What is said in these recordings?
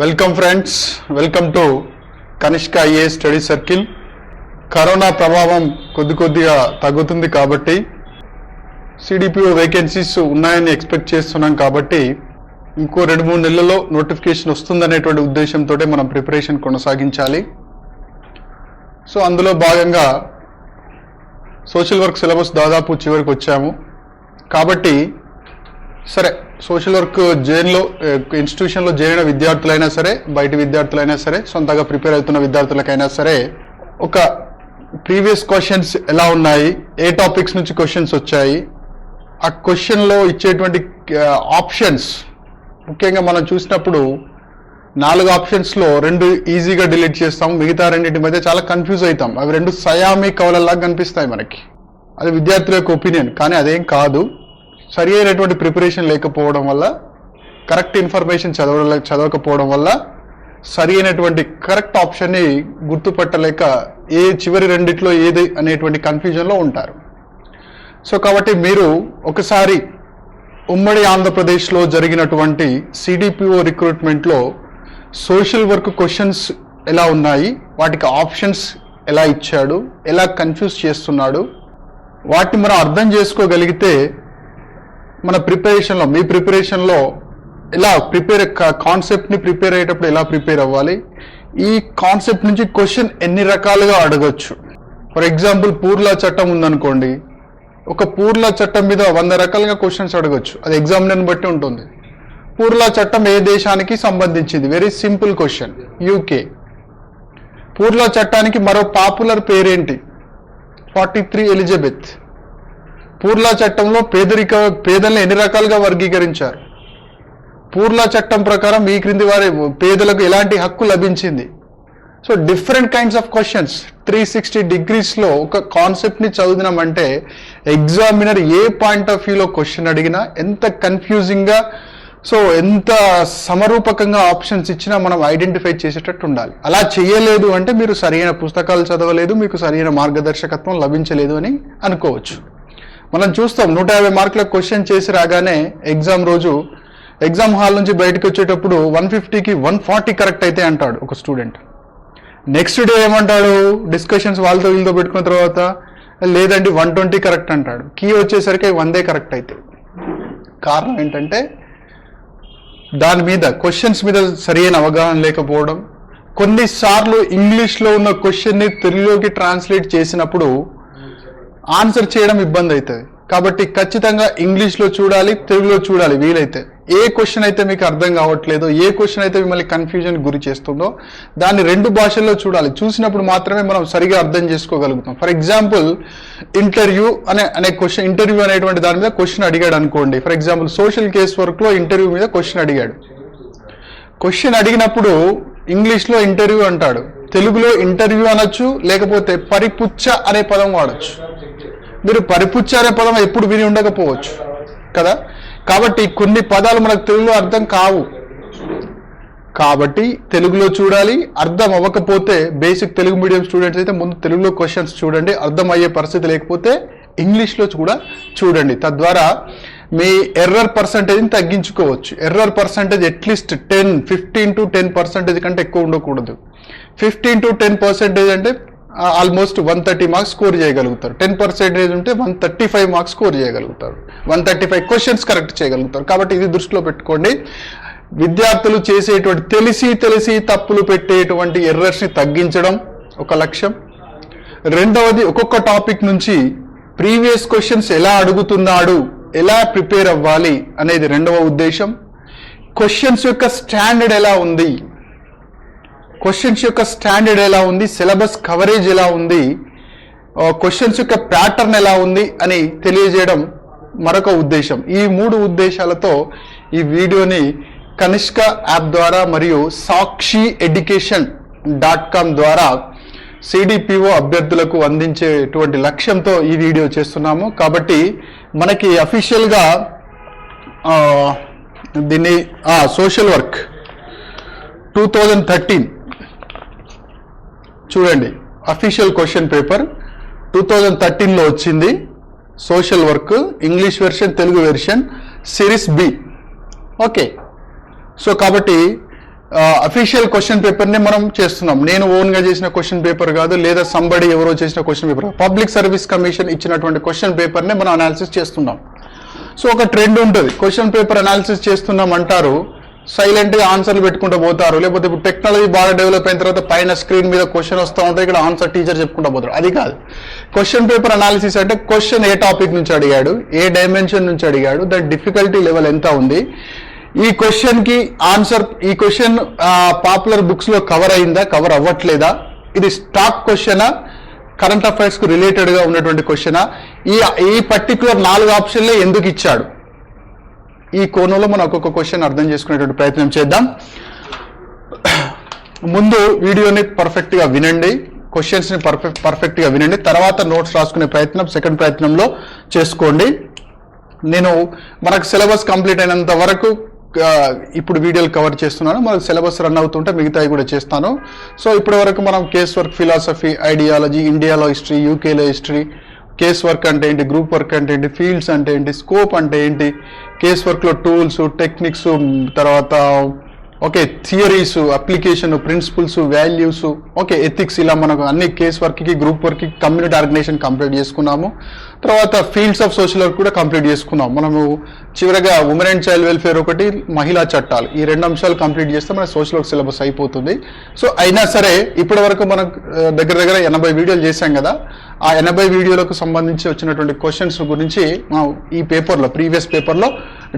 Welcome friends, welcome to Kanishka IAS study circle. Corona ప్రభావం కొద్దిగా తగ్గుతుంది కాబట్టి సిడిపిఓ వేకెన్సీస్ ఉన్నాయని ఎక్స్పెక్ట్ చేస్తున్నాం కాబట్టి ఇంకో 2-3 నెలల్లో నోటిఫికేషన్ వస్తుందనేటువంటి ఉద్దేశంతో మనం ప్రిపరేషన్ కొనసాగించాలి. సో అందులో భాగంగా సోషల్ వర్క్ సిలబస్ దాదాపు చివరికి వచ్చాము కాబట్టి సరే సోషల్ వర్క్ జైన్లో ఇన్స్టిట్యూషన్లో చేరిన విద్యార్థులైనా సరే, బయట విద్యార్థులైనా సరే, సొంతగా ప్రిపేర్ అవుతున్న విద్యార్థులకైనా సరే ఒక ప్రీవియస్ క్వశ్చన్స్ ఎలా ఉన్నాయి, ఏ టాపిక్స్ నుంచి క్వశ్చన్స్ వచ్చాయి, ఆ క్వశ్చన్లో ఇచ్చేటువంటి ఆప్షన్స్ ముఖ్యంగా మనం చూసినప్పుడు 4 ఆప్షన్స్లో 2 ఈజీగా డిలీట్ చేస్తాం, మిగతా రెండింటి మధ్య చాలా కన్ఫ్యూజ్ అవుతాం. అవి 2 సయామి కవలలాగా కనిపిస్తాయి మనకి. అది విద్యార్థుల యొక్క ఒపీనియన్, కానీ అదేం కాదు. సరి అయినటువంటి ప్రిపరేషన్ లేకపోవడం వల్ల, కరెక్ట్ ఇన్ఫర్మేషన్ చదవకపోవడం వల్ల సరి అయినటువంటి కరెక్ట్ ఆప్షన్ని గుర్తుపట్టలేక చివరి రెండిట్లో ఏది అనేటువంటి కన్ఫ్యూజన్లో ఉంటారు. సో కాబట్టి మీరు ఒకసారి ఉమ్మడి ఆంధ్రప్రదేశ్లో జరిగినటువంటి సిడిపిఓ రిక్రూట్మెంట్లో సోషల్ వర్క్ క్వశ్చన్స్ ఎలా ఉన్నాయి, వాటికి ఆప్షన్స్ ఎలా ఇచ్చాడు, ఎలా కన్ఫ్యూజ్ చేస్తున్నాడు, వాటిని మనం అర్థం చేసుకోగలిగితే మన ప్రిపరేషన్లో, మీ ప్రిపరేషన్లో ఎలా కాన్సెప్ట్ని ప్రిపేర్ అయ్యేటప్పుడు ఎలా ప్రిపేర్ అవ్వాలి, ఈ కాన్సెప్ట్ నుంచి క్వశ్చన్ ఎన్ని రకాలుగా అడగచ్చు. ఫర్ ఎగ్జాంపుల్ పూర్లా చట్టం ఉందనుకోండి, ఒక పూర్లా చట్టం మీద 100 రకాలుగా క్వశ్చన్స్ అడగచ్చు. అది ఎగ్జామినర్ని బట్టి ఉంటుంది. పూర్లా చట్టం ఏ దేశానికి సంబంధించింది? Very simple question, UK. పూర్లా చట్టానికి మరో పాపులర్ పేరేంటి? 43 ఎలిజబెత్. పూర్లా చట్టంలో పేదలను ఎన్ని రకాలుగా వర్గీకరించారు? పూర్లా చట్టం ప్రకారం ఈ క్రింది వారి పేదలకు ఎలాంటి హక్కు లభించింది? So different kinds of questions 360 డిగ్రీస్లో ఒక కాన్సెప్ట్ని చదివినామంటే ఎగ్జామినర్ ఏ పాయింట్ ఆఫ్ వ్యూలో క్వశ్చన్ అడిగినా ఎంత కన్ఫ్యూజింగ్గా, సో ఎంత సమరూపకంగా ఆప్షన్స్ ఇచ్చినా మనం ఐడెంటిఫై చేసేటట్టు ఉండాలి. అలా చేయలేదు అంటే మీరు సరైన పుస్తకాలు చదవలేదు, మీకు సరైన మార్గదర్శకత్వం లభించలేదు అని అనుకోవచ్చు. మనం చూస్తాం 150 మార్కుల క్వశ్చన్ చేసి రాగానే ఎగ్జామ్ రోజు ఎగ్జామ్ హాల్ నుంచి బయటకు వచ్చేటప్పుడు 150కి 140 కరెక్ట్ అయితే అంటాడు ఒక స్టూడెంట్. నెక్స్ట్ డే ఏమంటాడు, డిస్కషన్స్ వాళ్ళతో వీళ్ళతో పెట్టుకున్న తర్వాత లేదండి 120 కరెక్ట్ అంటాడు. కీ వచ్చేసరికి 100 కరెక్ట్ అయితే. కారణం ఏంటంటే దాని మీద క్వశ్చన్స్ మీద సరైన అవగాహన లేకపోవడం. కొన్నిసార్లు ఇంగ్లీష్లో ఉన్న క్వశ్చన్ని తెలుగులోకి ట్రాన్స్లేట్ చేసినప్పుడు ఆన్సర్ చేయడం ఇబ్బంది అవుతుంది. కాబట్టి ఖచ్చితంగా ఇంగ్లీష్లో చూడాలి, తెలుగులో చూడాలి. వీలైతే ఏ క్వశ్చన్ అయితే మీకు అర్థం కావట్లేదో, ఏ క్వశ్చన్ అయితే మిమ్మల్ని కన్ఫ్యూజన్ గురి చేస్తుందో దాన్ని 2 భాషల్లో చూడాలి. చూసినప్పుడు మాత్రమే మనం సరిగా అర్థం చేసుకోగలుగుతాం. ఫర్ ఎగ్జాంపుల్ ఇంటర్వ్యూ అనే క్వశ్చన్, ఇంటర్వ్యూ అనేటువంటి దాని మీద క్వశ్చన్ అడిగాడు అనుకోండి. ఫర్ ఎగ్జాంపుల్ సోషల్ కేస్ వర్క్లో ఇంటర్వ్యూ మీద క్వశ్చన్ అడిగాడు. క్వశ్చన్ అడిగినప్పుడు ఇంగ్లీష్లో ఇంటర్వ్యూ అంటాడు, తెలుగులో ఇంటర్వ్యూ అనొచ్చు, లేకపోతే పరిపుచ్చ అనే పదం వాడచ్చు. మీరు పరిపుచ్చ అనే పదం ఎప్పుడు విని ఉండకపోవచ్చు కదా. కాబట్టి కొన్ని పదాలు మనకు తెలుగులో అర్థం కావు. కాబట్టి తెలుగులో చూడాలి. అర్థం అవ్వకపోతే బేసిక్ తెలుగు మీడియం స్టూడెంట్స్ అయితే ముందు తెలుగులో క్వశ్చన్స్ చూడండి. అర్థం అయ్యే పరిస్థితి లేకపోతే ఇంగ్లీష్లో కూడా చూడండి. తద్వారా మీ ఎర్రర్ పర్సంటేజ్ని తగ్గించుకోవచ్చు. ఎర్రర్ పర్సంటేజ్ అట్లీస్ట్ 15 to 10% కంటే ఎక్కువ ఉండకూడదు. 15 to 10% అంటే ఆల్మోస్ట్ 130 మార్క్స్ స్కోర్ చేయగలుగుతారు. 10% ఉంటే 135 మార్క్స్ స్కోర్ చేయగలుగుతారు. 135 క్వశ్చన్స్ కరెక్ట్ చేయగలుగుతారు. కాబట్టి ఇది దృష్టిలో పెట్టుకోండి. విద్యార్థులు చేసేటువంటి తెలిసి తప్పులు పెట్టేటువంటి ఎర్రర్స్ని తగ్గించడం ఒక లక్ష్యం. రెండవది, ఒక్కొక్క టాపిక్ నుంచి ప్రీవియస్ క్వశ్చన్స్ ఎలా అడుగుతున్నాడు, ఎలా ప్రిపేర్ అవ్వాలి అనేది రెండవ ఉద్దేశం. క్వశ్చన్స్ యొక్క స్టాండర్డ్ ఎలా ఉంది, సిలబస్ కవరేజ్ ఎలా ఉంది, క్వశ్చన్స్ యొక్క ప్యాటర్న్ ఎలా ఉంది అని తెలియజేయడం మరొక ఉద్దేశం. ఈ 3 ఉద్దేశాలతో ఈ వీడియోని కనిష్క యాప్ ద్వారా మరియు సాక్షి education.com ద్వారా సిడిపిఓ అభ్యర్థులకు అందించేటువంటి లక్ష్యంతో ఈ వీడియో చేస్తున్నాము. కాబట్టి మనకి అఫీషియల్గా దీన్ని సోషల్ వర్క్ 2013 చూడండి, అఫీషియల్ క్వశ్చన్ పేపర్ 2013లో వచ్చింది. Social work English version, Telugu version, series B. Okay. So కాబట్టి అఫీషియల్ క్వశ్చన్ పేపర్ని మనం చేస్తున్నాం. నేను ఓన్గా చేసిన క్వశ్చన్ పేపర్ కాదు, లేదా సంబడి ఎవరో చేసిన question paper. Public service commission ఇచ్చినటువంటి క్వశ్చన్ పేపర్ని మనం అనాలిసిస్ చేస్తున్నాం. సో ఒక ట్రెండ్ ఉంటుంది, క్వశ్చన్ పేపర్ అనాలిసిస్ చేస్తున్నాం అంటారు, సైలెంట్గా ఆన్సర్లు పెట్టుకుంటూ పోతారు. లేకపోతే ఇప్పుడు టెక్నాలజీ బాగా డెవలప్ అయిన తర్వాత పైన స్క్రీన్ మీద క్వశ్చన్ వస్తూ ఉంటే ఇక్కడ ఆన్సర్ టీచర్ చెప్పుకుంటూ పోతారు. అది కాదు క్వశ్చన్ పేపర్ అనాలిసిస్ అంటే, క్వశ్చన్ ఏ టాపిక్ నుంచి అడిగాడు, ఏ డైమెన్షన్ నుంచి అడిగాడు, దాని డిఫికల్టీ లెవెల్ ఎంత ఉంది, ఈ క్వశ్చన్ కి ఆన్సర్, ఈ క్వశ్చన్ పాపులర్ బుక్స్ లో కవర్ అయిందా, కవర్ అవ్వట్లేదా, ఇది స్టాక్ క్వశ్చనా, కరెంట్ అఫైర్స్ కు రిలేటెడ్ గా ఉన్నటువంటి క్వశ్చనా, ఈ పర్టికులర్ 4 ఆప్షన్లే ఎందుకు ఇచ్చాడు, ఈ కోణంలో మనం ఒక్కొక్క క్వశ్చన్ అర్థం చేసుకునేటువంటి ప్రయత్నం చేద్దాం. ముందు వీడియోని పర్ఫెక్ట్ గా వినండి, క్వశ్చన్స్ ని పర్ఫెక్ట్ గా వినండి, తర్వాత నోట్స్ రాసుకునే ప్రయత్నం సెకండ్ ప్రయత్నంలో చేసుకోండి. నేను మనకు సిలబస్ కంప్లీట్ అయినంత వరకు ఇప్పుడు వీడియోలు కవర్ చేస్తున్నాను. మనకు సిలబస్ రన్ అవుతుంటే మిగతాయి కూడా చేస్తాను. సో ఇప్పటి వరకు మనం కేస్ వర్క్, ఫిలాసఫీ, ఐడియాలజీ, ఇండియాలో హిస్టరీ, యూకేలో హిస్టరీ, కేస్ వర్క్ అంటే ఏంటి, గ్రూప్ వర్క్ అంటే ఏంటి, ఫీల్డ్స్ అంటే ఏంటి, స్కోప్ అంటే ఏంటి, కేస్ వర్క్లో టూల్స్, టెక్నిక్స్, తర్వాత okay theories, application, principles, values, okay ethics, ఇలా మనకు అన్ని కేస్ వర్క్కి, గ్రూప్ వర్క్కి, కమ్యూనిటీ ఆర్గనైజేషన్ కంప్లీట్ చేసుకున్నాము. తర్వాత ఫీల్డ్స్ ఆఫ్ సోషల్ వర్క్ కూడా కంప్లీట్ చేసుకున్నాము. మనము చివరిగా ఉమెన్ అండ్ చైల్డ్ వెల్ఫేర్ ఒకటి, మహిళా చట్టాలు, ఈ 2 అంశాలు కంప్లీట్ చేస్తే మన సోషల్ వర్క్ సిలబస్ అయిపోతుంది. సో అయినా సరే ఇప్పటి వరకు మనం దగ్గర 80 వీడియోలు చేశాం కదా, ఆ 80 వీడియోలకు సంబంధించి వచ్చినటువంటి క్వశ్చన్స్ గురించి మనం ఈ పేపర్లో, ప్రీవియస్ పేపర్లో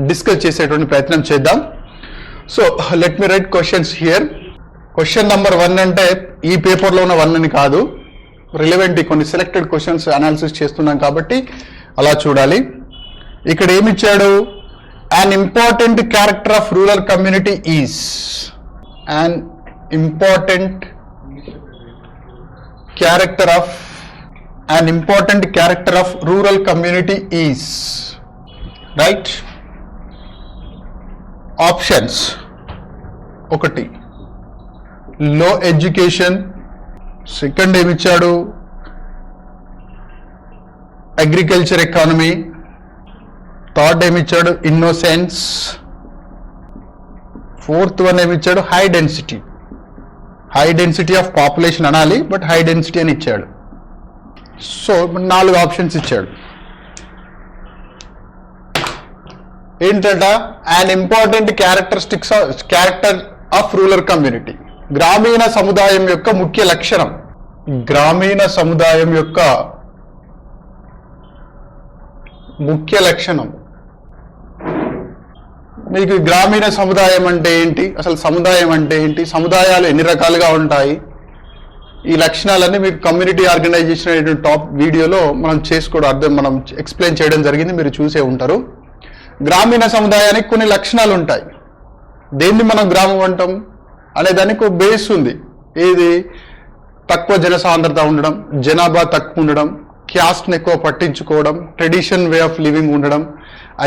డిస్కస్ చేసేటువంటి ప్రయత్నం చేద్దాం. So let me right questions here. Question number 1 అంటే ఈ పేపర్లో ఉన్న 1 అని కాదు, రిలవెంట్ కొన్ని సెలెక్టెడ్ క్వశ్చన్స్ అనాలిసిస్ చేస్తున్నాం కాబట్టి అలా చూడాలి. ఇక్కడ ఏమిచ్చాడు, an important character of rural community is, an important character of rural community is, right. Options 1 లో ఎడ్యుకేషన్, సెకండ్ ఏమిచ్చాడు అగ్రికల్చర్ ఎకానమీ, థర్డ్ ఏమిచ్చాడు ఇన్నోసెన్స్, ఫోర్త్ వన్ ఏమిచ్చాడు హై డెన్సిటీ ఆఫ్ పాపులేషన్ అనాలి, బట్ హై డెన్సిటీ అని ఇచ్చాడు. So 4 options ఇచ్చాడు. ఏంటంట, an important character of rural community, గ్రామీణ సముదాయం యొక్క ముఖ్య లక్షణం, గ్రామీణ సముదాయం యొక్క ముఖ్య లక్షణం. మీకు గ్రామీణ సముదాయం అంటే ఏంటి, అసలు సముదాయం అంటే ఏంటి, సముదాయాలు ఎన్ని రకాలుగా ఉంటాయి, ఈ లక్షణాలన్నీ మీకు కమ్యూనిటీ ఆర్గనైజేషన్ అనే టాప్ వీడియోలో మనం మనం ఎక్స్ప్లెయిన్ చేయడం జరిగింది, మీరు చూసే ఉంటారు. గ్రామీణ సముదాయానికి కొన్ని లక్షణాలు ఉంటాయి. దేన్ని మనం గ్రామం అంటాం అనే దానికి ఒక బేస్ ఉంది. ఏది, తక్కువ జనసాంద్రత ఉండడం, జనాభా తక్కువ ఉండడం, క్యాస్ట్ని ఎక్కువ పట్టించుకోవడం, ట్రెడిషన్ వే ఆఫ్ లివింగ్ ఉండడం,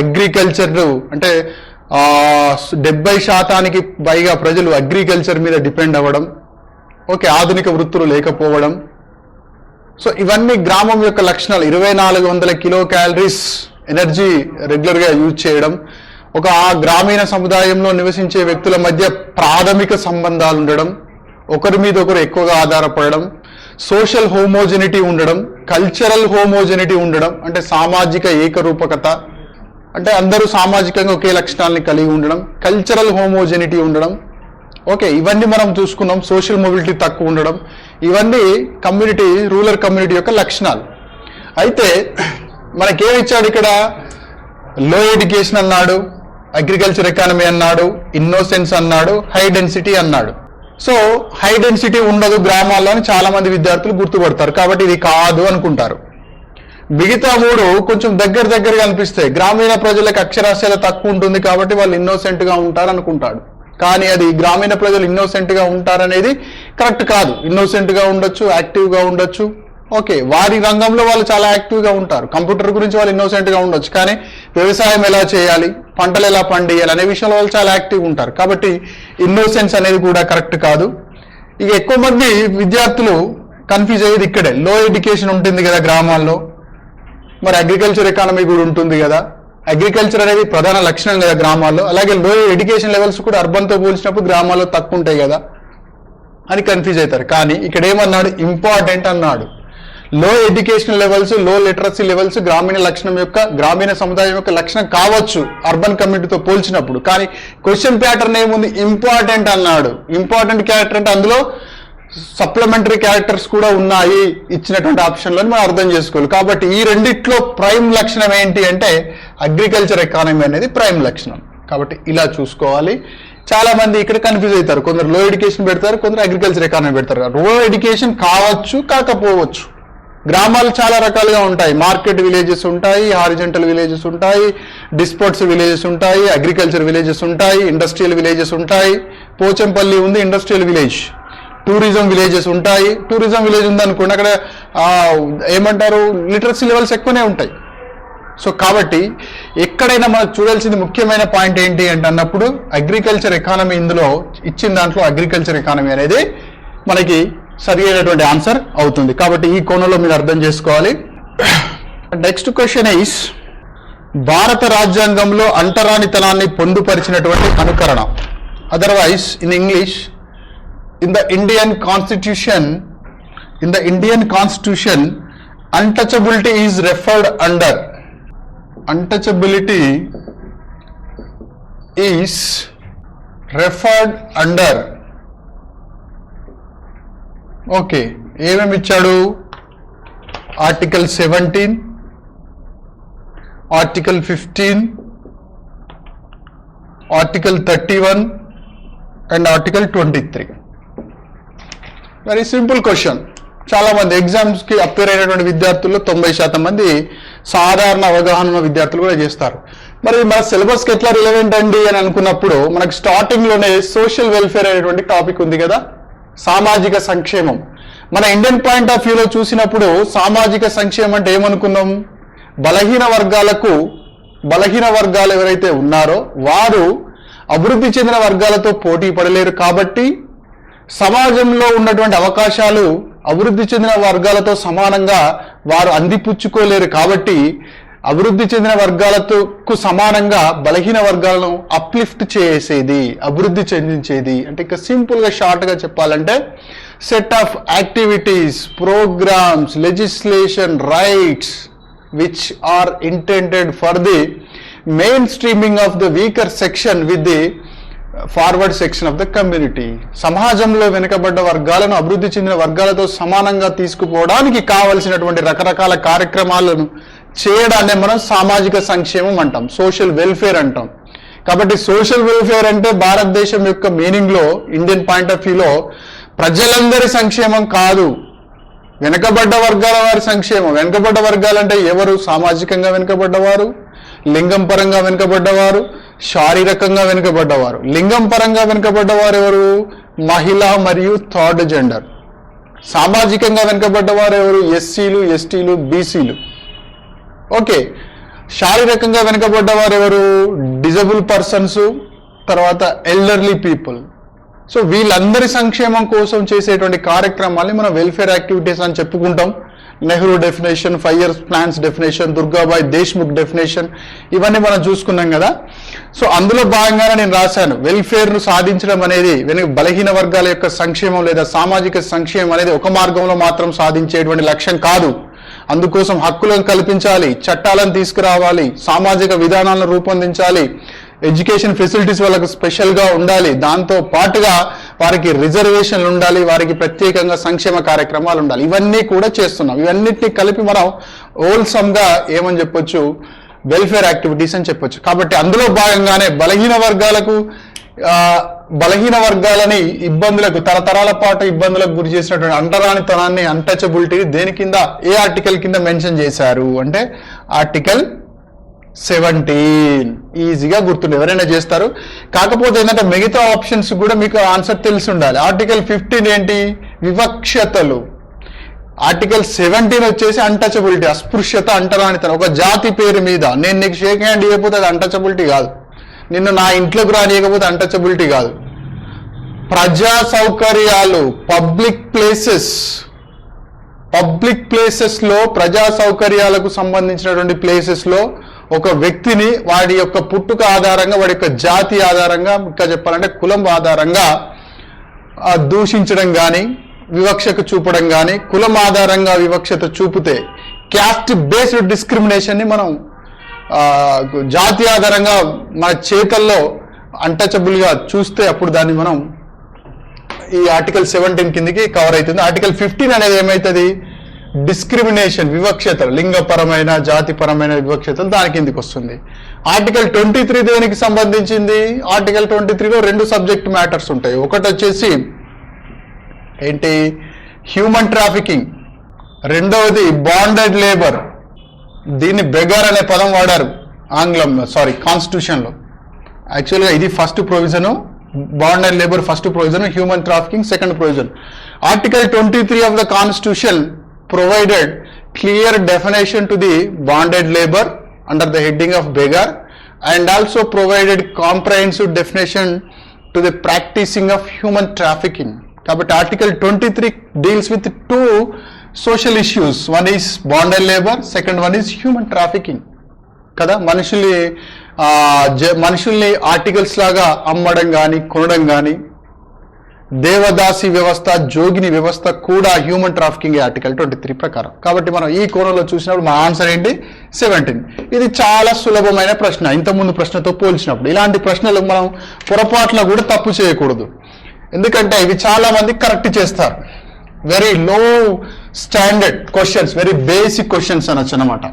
అగ్రికల్చర్ అంటే 70% పైగా ప్రజలు అగ్రికల్చర్ మీద డిపెండ్ అవ్వడం, ఓకే ఆధునిక వృత్తులు లేకపోవడం. సో ఇవన్నీ గ్రామం యొక్క లక్షణాలు. 2400 కిలో క్యాలరీస్ ఎనర్జీ రెగ్యులర్గా యూజ్ చేయడం, ఒక గ్రామీణ సముదాయంలో నివసించే వ్యక్తుల మధ్య ప్రాథమిక సంబంధాలు ఉండడం, ఒకరి మీద ఒకరు ఎక్కువగా ఆధారపడడం, సోషల్ హోమోజెనిటీ ఉండడం, కల్చరల్ హోమోజెనిటీ ఉండడం అంటే సామాజిక ఏకరూపకత, అంటే అందరూ సామాజికంగా ఒకే లక్షణాలని కలిగి ఉండడం, కల్చరల్ హోమోజెనిటీ ఉండడం, ఓకే ఇవన్నీ మనం చూసుకున్నాం. సోషల్ మొబిలిటీ తక్కువ ఉండడం, ఇవన్నీ రూరల్ కమ్యూనిటీ యొక్క లక్షణాలు. అయితే మనకేమిచ్చాడు ఇక్కడ, లో ఎడ్యుకేషన్ అన్నాడు, అగ్రికల్చర్ ఎకానమీ అన్నాడు, ఇన్నోసెన్స్ అన్నాడు, హై డెన్సిటీ అన్నాడు. సో హై డెన్సిటీ ఉండదు గ్రామాల్లో అని చాలా మంది విద్యార్థులు గుర్తుపడతారు, కాబట్టి ఇది కాదు అనుకుంటారు. మిగతా 3 కొంచెం దగ్గరగా అనిపిస్తాయి. గ్రామీణ ప్రజలకు అక్షరాస్యత తక్కువ ఉంటుంది కాబట్టి వాళ్ళు ఇన్నోసెంట్ గా ఉంటారు అనుకుంటాడు, కానీ అది గ్రామీణ ప్రజలు ఇన్నోసెంట్ గా ఉంటారనేది కరెక్ట్ కాదు. ఇన్నోసెంట్ గా ఉండొచ్చు, యాక్టివ్ గా ఉండొచ్చు, ఓకే వారి రంగంలో వాళ్ళు చాలా యాక్టివ్గా ఉంటారు. కంప్యూటర్ గురించి వాళ్ళు ఇన్నోసెంట్గా ఉండొచ్చు, కానీ వ్యవసాయం ఎలా చేయాలి, పంటలు ఎలా పండియాలి అనే విషయంలో వాళ్ళు చాలా యాక్టివ్గా ఉంటారు. కాబట్టి ఇన్నోసెన్స్ అనేది కూడా కరెక్ట్ కాదు. ఇక ఎక్కువ మంది విద్యార్థులు కన్ఫ్యూజ్ అయ్యేది ఇక్కడే. లో ఎడ్యుకేషన్ ఉంటుంది కదా గ్రామాల్లో, మరి అగ్రికల్చర్ ఎకానమీ కూడా ఉంటుంది కదా, అగ్రికల్చర్ అనేది ప్రధాన లక్షణం కదా గ్రామాల్లో, అలాగే లో ఎడ్యుకేషన్ లెవెల్స్ కూడా అర్బన్తో పోల్చినప్పుడు గ్రామాల్లో తక్కువ ఉంటాయి కదా అని కన్ఫ్యూజ్ అవుతారు. కానీ ఇక్కడ ఏమన్నాడు, ఇంపార్టెంట్ అన్నాడు. లో ఎడ్యుకేషన్ లెవెల్స్, లో లిటరసీ లెవెల్స్ గ్రామీణ సముదాయం యొక్క లక్షణం కావచ్చు అర్బన్ కమ్యూనిటీతో పోల్చినప్పుడు, కానీ క్వశ్చన్ ప్యాటర్న్ ఏముంది, ఇంపార్టెంట్ అన్నాడు. ఇంపార్టెంట్ క్యారెక్టర్ అంటే అందులో సప్లిమెంటరీ క్యారెక్టర్స్ కూడా ఉన్నాయి ఇచ్చినటువంటి ఆప్షన్లో మనం అర్థం చేసుకోవాలి. కాబట్టి ఈ రెండిట్లో ప్రైమ్ లక్షణం ఏంటి అంటే అగ్రికల్చర్ ఎకానమీ అనేది ప్రైమ్ లక్షణం. కాబట్టి ఇలా చూసుకోవాలి. చాలా మంది ఇక్కడ కన్ఫ్యూజ్ అవుతారు, కొందరు లో ఎడ్యుకేషన్ పెడతారు, కొందరు అగ్రికల్చర్ ఎకానమీ పెడతారు. లో ఎడ్యుకేషన్ కావచ్చు, కాకపోవచ్చు. గ్రామాలు చాలా రకాలుగా ఉంటాయి. మార్కెట్ విలేజెస్ ఉంటాయి, హారిజెంటల్ విలేజెస్ ఉంటాయి, డిస్పోర్ట్స్ విలేజెస్ ఉంటాయి, అగ్రికల్చర్ విలేజెస్ ఉంటాయి, ఇండస్ట్రియల్ విలేజెస్ ఉంటాయి. పోచంపల్లి ఉంది ఇండస్ట్రియల్ విలేజ్. టూరిజం విలేజెస్ ఉంటాయి. టూరిజం విలేజ్ ఉందనుకోండి, అక్కడ ఏమంటారు లిటరసీ లెవెల్స్ ఎక్కువనే ఉంటాయి. సో కాబట్టి ఎక్కడైనా మనకు చూడాల్సింది ముఖ్యమైన పాయింట్ ఏంటి అంటే అన్నప్పుడు అగ్రికల్చర్ ఎకానమీ, ఇందులో ఇచ్చిన దాంట్లో అగ్రికల్చర్ ఎకానమీ అనేది మనకి సరి అయినటువంటి ఆన్సర్ అవుతుంది. కాబట్టి ఈ కోణంలో మీరు అర్థం చేసుకోవాలి. నెక్స్ట్ క్వశ్చన్ ఈస్, భారత రాజ్యాంగంలో అంటరానితనాన్ని పొందుపరిచినటువంటి అనుకరణ. Otherwise in English, in the Indian constitution untouchability is referred under. Untouchability is referred under. Okay, ఏమేమి ఇచ్చాడు, article 17, article 15, article 31 and article 23. Very simple question. చాలా మంది ఎగ్జామ్స్కి అపేర్ అయినటువంటి విద్యార్థుల్లో 90% మంది సాధారణ అవగాహన ఉన్న విద్యార్థులు కూడా చేస్తారు. మరి మన సిలబస్కి ఎట్లా రిలవెంట్ అండి అని అనుకున్నప్పుడు మనకు స్టార్టింగ్లోనే సోషల్ వెల్ఫేర్ అనేటువంటి టాపిక్ ఉంది కదా, సామాజిక సంక్షేమం. మన ఇండియన్ పాయింట్ ఆఫ్ వ్యూలో చూసినప్పుడు సామాజిక సంక్షేమం అంటే ఏమనుకున్నాం, బలహీన వర్గాలు ఎవరైతే ఉన్నారో వారు అభివృద్ధి చెందిన వర్గాలతో పోటీ పడలేరు, కాబట్టి సమాజంలో ఉన్నటువంటి అవకాశాలు అభివృద్ధి చెందిన వర్గాలతో సమానంగా వారు అందిపుచ్చుకోలేరు, కాబట్టి అభివృద్ధి చెందిన వర్గాలకు సమానంగా బలహీన వర్గాలను అప్లిఫ్ట్ చేసేది, అభివృద్ధి చెందించేది. అంటే ఇక సింపుల్గా షార్ట్గా చెప్పాలంటే set of activities, programmes, legislation, rights which are intended for the mainstreaming of the weaker section with the forward section of the community. సమాజంలో వెనుకబడ్డ వర్గాలను అభివృద్ధి చెందిన వర్గాలతో సమానంగా తీసుకుపోవడానికి కావలసినటువంటి రకరకాల కార్యక్రమాలను చేయడాన్ని మనం సామాజిక సంక్షేమం అంటాం, సోషల్ వెల్ఫేర్ అంటాం. కాబట్టి సోషల్ వెల్ఫేర్ అంటే భారతదేశం యొక్క మీనింగ్లో, ఇండియన్ పాయింట్ ఆఫ్ వ్యూలో ప్రజలందరి సంక్షేమం కాదు, వెనుకబడ్డ వర్గాల వారి సంక్షేమం. వెనుకబడ్డ వర్గాలంటే ఎవరు, సామాజికంగా వెనుకబడ్డవారు, లింగం పరంగా వెనుకబడ్డవారు, శారీరకంగా వెనుకబడ్డవారు. లింగం పరంగా వెనుకబడ్డవారు ఎవరు, మహిళ మరియు థర్డ్ జెండర్. సామాజికంగా వెనుకబడ్డవారు ఎవరు, ఎస్సీలు, ఎస్టీలు, బీసీలు. ఓకే, శారీరకంగా వెనుకబడ్డవారు ఎవరు, డిజబుల్ పర్సన్స్, తర్వాత ఎల్డర్లీ పీపుల్. సో వీళ్ళందరి సంక్షేమం కోసం చేసేటువంటి కార్యక్రమాల్ని మనం వెల్ఫేర్ యాక్టివిటీస్ అని చెప్పుకుంటాం. Nehru definition, 5 years plans definition, Durgabai Deshmukh definition, ఇవన్నీ మనం చూసుకున్నాం కదా. సో అందులో భాగంగానే నేను రాశాను, వెల్ఫేర్ను సాధించడం అనేది బలహీన వర్గాల యొక్క సంక్షేమం లేదా సామాజిక సంక్షేమం అనేది ఒక మార్గంలో మాత్రం సాధించేటువంటి లక్ష్యం కాదు. అందుకోసం హక్కులను కల్పించాలి, చట్టాలను తీసుకురావాలి, సామాజిక విధానాలను రూపొందించాలి, ఎడ్యుకేషన్ ఫెసిలిటీస్ వాళ్ళకు స్పెషల్గా ఉండాలి, దాంతో పాటుగా వారికి రిజర్వేషన్లు ఉండాలి, వారికి ప్రత్యేకంగా సంక్షేమ కార్యక్రమాలు ఉండాలి. ఇవన్నీ కూడా చేస్తున్నాం. ఇవన్నిటిని కలిపి మనం హోల్సమ్గా ఏమని చెప్పొచ్చు, వెల్ఫేర్ యాక్టివిటీస్ అని చెప్పొచ్చు. కాబట్టి అందులో భాగంగానే బలహీన వర్గాలని ఇబ్బందులకు, తరతరాల పాటు ఇబ్బందులకు గురి చేసినటువంటి అంటరానితనాన్ని, అన్టచబిలిటీని దేని కింద, ఏ ఆర్టికల్ కింద మెన్షన్ చేశారు అంటే ఆర్టికల్ 17. ఈజీగా గుర్తుండే ఎవరైనా చేస్తారు. కాకపోతే ఏంటంటే మిగతా ఆప్షన్స్ కూడా మీకు ఆన్సర్ తెలిసి ఉండాలి. ఆర్టికల్ 15 ఏంటి, వివక్షతలు. ఆర్టికల్ 17 వచ్చేసి అన్టచబిలిటీ, అస్పృశ్యత, అంటరానితనం. ఒక జాతి పేరు మీద నేను నీకు షేక్ హ్యాండ్ ఇవ్వకపోతే అది అన్టచబిలిటీ కాదు, నిన్ను నా ఇంట్లోకి రానియకపోతే అన్టచబిలిటీ కాదు. ప్రజా సౌకర్యాలు, పబ్లిక్ ప్లేసెస్లో ప్రజా సౌకర్యాలకు సంబంధించినటువంటి ప్లేసెస్లో ఒక వ్యక్తిని వాడి యొక్క పుట్టుక ఆధారంగా, వాడి యొక్క జాతి ఆధారంగా, ఇంకా చెప్పాలంటే కులం ఆధారంగా దూషించడం కానీ, వివక్షకు చూపడం కానీ, కులం ఆధారంగా వివక్షత చూపితే క్యాస్ట్ బేస్డ్ డిస్క్రిమినేషన్ని మనం జాతి ఆధారంగా మన చేతల్లో అన్టచబుల్గా చూస్తే అప్పుడు దాన్ని మనం ఈ ఆర్టికల్ 17 కిందకి కవర్ అవుతుంది. ఆర్టికల్ 15 అనేది ఏమవుతుంది? డిస్క్రిమినేషన్, వివక్షత, లింగపరమైన జాతిపరమైన వివక్షతలు దాని కిందికి వస్తుంది. ఆర్టికల్ 23 దేనికి సంబంధించింది? ఆర్టికల్ 23లో 2 సబ్జెక్ట్ మ్యాటర్స్ ఉంటాయి. ఒకటి వచ్చేసి ఏంటి? Human trafficking. రెండవది బాండెడ్ లేబర్. దీన్ని బెగర్ అనే పదం వాడారు కాన్స్టిట్యూషన్లో. యాక్చువల్గా ఇది first provision, bonded labour first provision, human trafficking second provision. Article 23 of the constitution provided clear definition to the bonded labor under the heading of beggar, and also provided comprehensive definition to the practicing of human trafficking. Kabatti article 23 deals with 2 social issues. One is bonded labor, second one is human trafficking. కదా, మనుషుల్ని articles లాగా అమ్మడం కానీ, కొనడం కానీ, దేవదాసి వ్యవస్థ, జోగిని వ్యవస్థ కూడా హ్యూమన్ ట్రాఫికింగ్ ఆర్టికల్ 23 ప్రకారం. కాబట్టి మనం ఈ కోణంలో చూసినప్పుడు మా ఆన్సర్ ఏంటి? 17. ఇది చాలా సులభమైన ప్రశ్న ఇంతకుముందు ప్రశ్నతో పోల్చినప్పుడు. ఇలాంటి ప్రశ్నలు మనం పొరపాటున కూడా తప్పు చేయకూడదు, ఎందుకంటే ఇవి చాలా మంది కరెక్ట్ చేస్తారు. Very low standard questions, very basic questions అనొచ్చు అనమాట.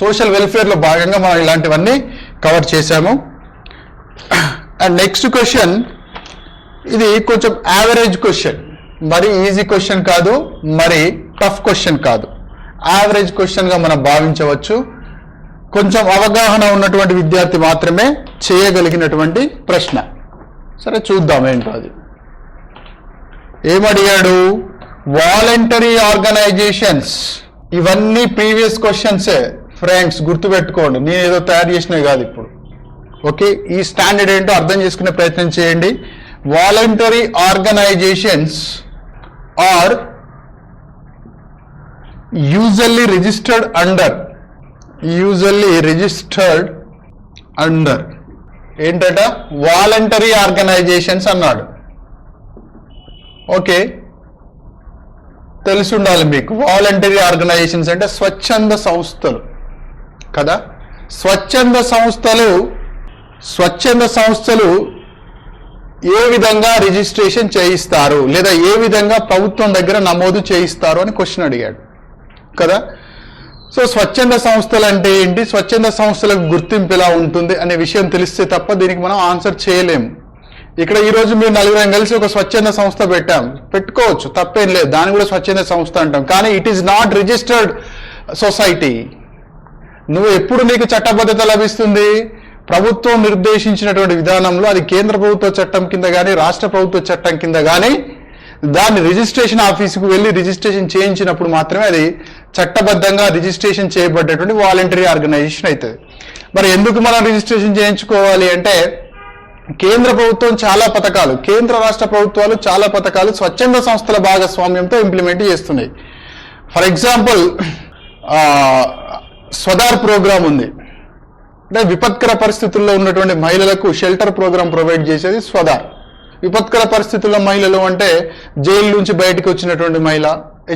సోషల్ వెల్ఫేర్లో భాగంగా మనం ఇలాంటివన్నీ కవర్ చేశాము. అండ్ నెక్స్ట్ క్వశ్చన్, ఇది కొంచెం యావరేజ్ క్వశ్చన్, మరి ఈజీ క్వశ్చన్ కాదు, మరి టఫ్ క్వశ్చన్ కాదు, యావరేజ్ క్వశ్చన్గా మనం భావించవచ్చు. కొంచెం అవగాహన ఉన్నటువంటి విద్యార్థి మాత్రమే చేయగలిగినటువంటి ప్రశ్న. సరే చూద్దాం ఏంటో అది. ఏమడిగాడు? Voluntary organisations. ఇవన్నీ ప్రీవియస్ క్వశ్చన్సే ఫ్రెండ్స్, గుర్తుపెట్టుకోండి, నేను ఏదో తయారు చేసినవి కాదు ఇప్పుడు. ఓకే, ఈ స్టాండర్డ్ ఏంటో అర్థం చేసుకునే ప్రయత్నం చేయండి. Voluntary organizations are usually registered under ఏంటట? వాలంటరీ ఆర్గనైజేషన్స్ అన్నాడు. ఓకే, తెలిసి ఉండాలి మీకు. వాలంటరీ ఆర్గనైజేషన్స్ అంటే స్వచ్ఛంద సంస్థలు కదా. స్వచ్ఛంద సంస్థలు ఏ విధంగా రిజిస్ట్రేషన్ చేయిస్తారు, లేదా ఏ విధంగా ప్రభుత్వం దగ్గర నమోదు చేయిస్తారు అని క్వశ్చన్ అడిగాడు కదా. సో స్వచ్ఛంద సంస్థలు అంటే ఏంటి, స్వచ్ఛంద సంస్థలకు గుర్తింపు ఎలా ఉంటుంది అనే విషయం తెలిస్తే తప్ప దీనికి మనం ఆన్సర్ చేయలేము. ఇక్కడ ఈరోజు మీరు నలుగురం కలిసి ఒక స్వచ్ఛంద సంస్థ పెట్టుకోవచ్చు, తప్పేం లేదు, దాన్ని కూడా స్వచ్ఛంద సంస్థ అంటాం. కానీ it is not registered society. నువ్వు ఎప్పుడు నీకు చట్టబద్ధత లభిస్తుంది? ప్రభుత్వం నిర్దేశించినటువంటి విధానంలో, అది కేంద్ర ప్రభుత్వ చట్టం కింద కానీ, రాష్ట్ర ప్రభుత్వ చట్టం కింద కానీ దాన్ని రిజిస్ట్రేషన్ ఆఫీసుకు వెళ్ళి రిజిస్ట్రేషన్ చేయించినప్పుడు మాత్రమే అది చట్టబద్ధంగా రిజిస్ట్రేషన్ చేయబడ్డటువంటి వాలంటరీ ఆర్గనైజేషన్ అవుతుంది. మరి ఎందుకు మనం రిజిస్ట్రేషన్ చేయించుకోవాలి అంటే, కేంద్ర ప్రభుత్వం చాలా పథకాలు, కేంద్ర రాష్ట్ర ప్రభుత్వాలు చాలా పథకాలు స్వచ్ఛంద సంస్థల భాగస్వామ్యంతో ఇంప్లిమెంట్ చేస్తున్నాయి. ఫర్ ఎగ్జాంపుల్ స్వదార్ ప్రోగ్రామ్ ఉంది, అంటే విపత్కర పరిస్థితుల్లో ఉన్నటువంటి మహిళలకు షెల్టర్ ప్రోగ్రామ్ ప్రొవైడ్ చేసేది స్వదార్. విపత్కర పరిస్థితుల్లో మహిళలు అంటే జైలు నుంచి బయటకు వచ్చినటువంటి మహిళ,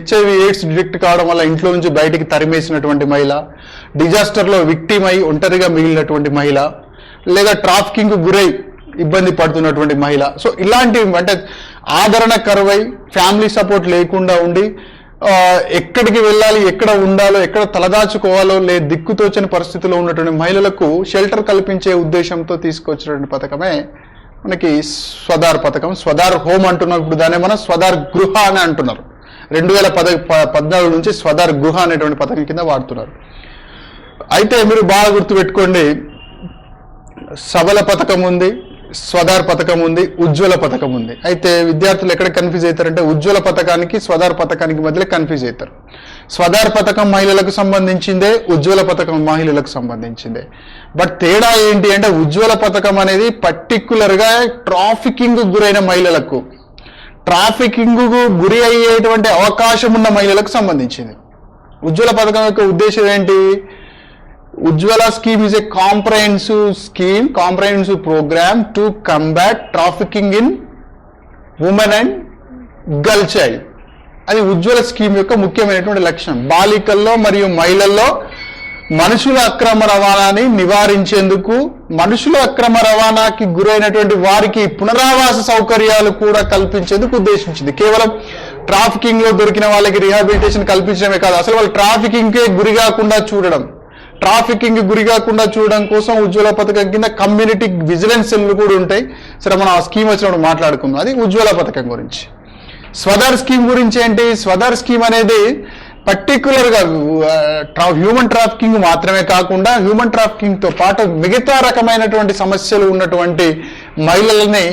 HIV AIDS డిటెక్ట్ కావడం వల్ల ఇంట్లో నుంచి బయటికి తరిమేసినటువంటి మహిళ, డిజాస్టర్లో విక్టిమ్ అయి ఒంటరిగా మిగిలినటువంటి మహిళ, లేదా ట్రాఫికింగ్ గురై ఇబ్బంది పడుతున్నటువంటి మహిళ. సో ఇలాంటివి అంటే ఆదరణ కరువై ఫ్యామిలీ సపోర్ట్ లేకుండా ఉండి ఎక్కడికి వెళ్ళాలి, ఎక్కడ ఉండాలో, ఎక్కడ తలదాచుకోవాలో దిక్కుతోచని పరిస్థితిలో ఉన్నటువంటి మహిళలకు షెల్టర్ కల్పించే ఉద్దేశంతో తీసుకొచ్చినటువంటి పథకమే మనకి స్వదార్ పథకం. స్వదార్ హోమ్ అంటున్నాం, ఇప్పుడు దాన్ని మనం స్వదార్ గృహ అని అంటున్నారు. 2014 నుంచి స్వదార్ గృహ అనేటువంటి పథకం కింద వాడుతున్నారు. అయితే మీరు బాగా గుర్తుపెట్టుకోండి, సబల పథకం ఉంది, స్వదార్ పథకం ఉంది, ఉజ్వల పథకం ఉంది. అయితే విద్యార్థులు ఎక్కడ కన్ఫ్యూజ్ అవుతారంటే ఉజ్వల పథకానికి స్వదార్ పథకానికి మధ్యలో కన్ఫ్యూజ్ అవుతారు. స్వదార్ పథకం మహిళలకు సంబంధించిందే, ఉజ్వల పథకం మహిళలకు సంబంధించిందే. బట్ తేడా ఏంటి అంటే ఉజ్వల పథకం అనేది పర్టిక్యులర్గా ట్రాఫికింగ్ గురైన మహిళలకు, ట్రాఫికింగ్ గురి అయ్యేటువంటి అవకాశం ఉన్న మహిళలకు సంబంధించింది. ఉజ్వల పథకం యొక్క ఉద్దేశం ఏంటి? Ujjwala scheme is a comprehensive program to combat trafficking in women and girl child. అది ఉజ్వల స్కీమ్ యొక్క ముఖ్యమైనటువంటి లక్ష్యం. బాలికల్లో మరియు మహిళల్లో మనుషుల అక్రమ రవాణాని నివారించేందుకు, మనుషుల అక్రమ రవాణాకి గురైనటువంటి వారికి పునరావాస సౌకర్యాలు కూడా కల్పించేందుకు ఉద్దేశించింది. కేవలం ట్రాఫికింగ్ లో దొరికిన వాళ్ళకి రిహాబిలిటేషన్ కల్పించడమే కాదు, అసలు వాళ్ళు ట్రాఫికింగ్కే గురి కాకుండా చూడడం కోసం ఉజ్వల పథకం కింద కమ్యూనిటీ విజిలెన్స్ సెల్లు కూడా ఉంటాయి. సరే, మనం ఆ స్కీమ్ వచ్చినప్పుడు మాట్లాడుకుందాం. అది ఉజ్వల పథకం గురించి. స్వదర్ స్కీమ్ గురించి ఏంటి? స్వదర్ స్కీమ్ అనేది పర్టికులర్గా హ్యూమన్ ట్రాఫికింగ్ మాత్రమే కాకుండా హ్యూమన్ ట్రాఫికింగ్ తో పాటు మిగతా రకమైనటువంటి సమస్యలు ఉన్నటువంటి మహిళలని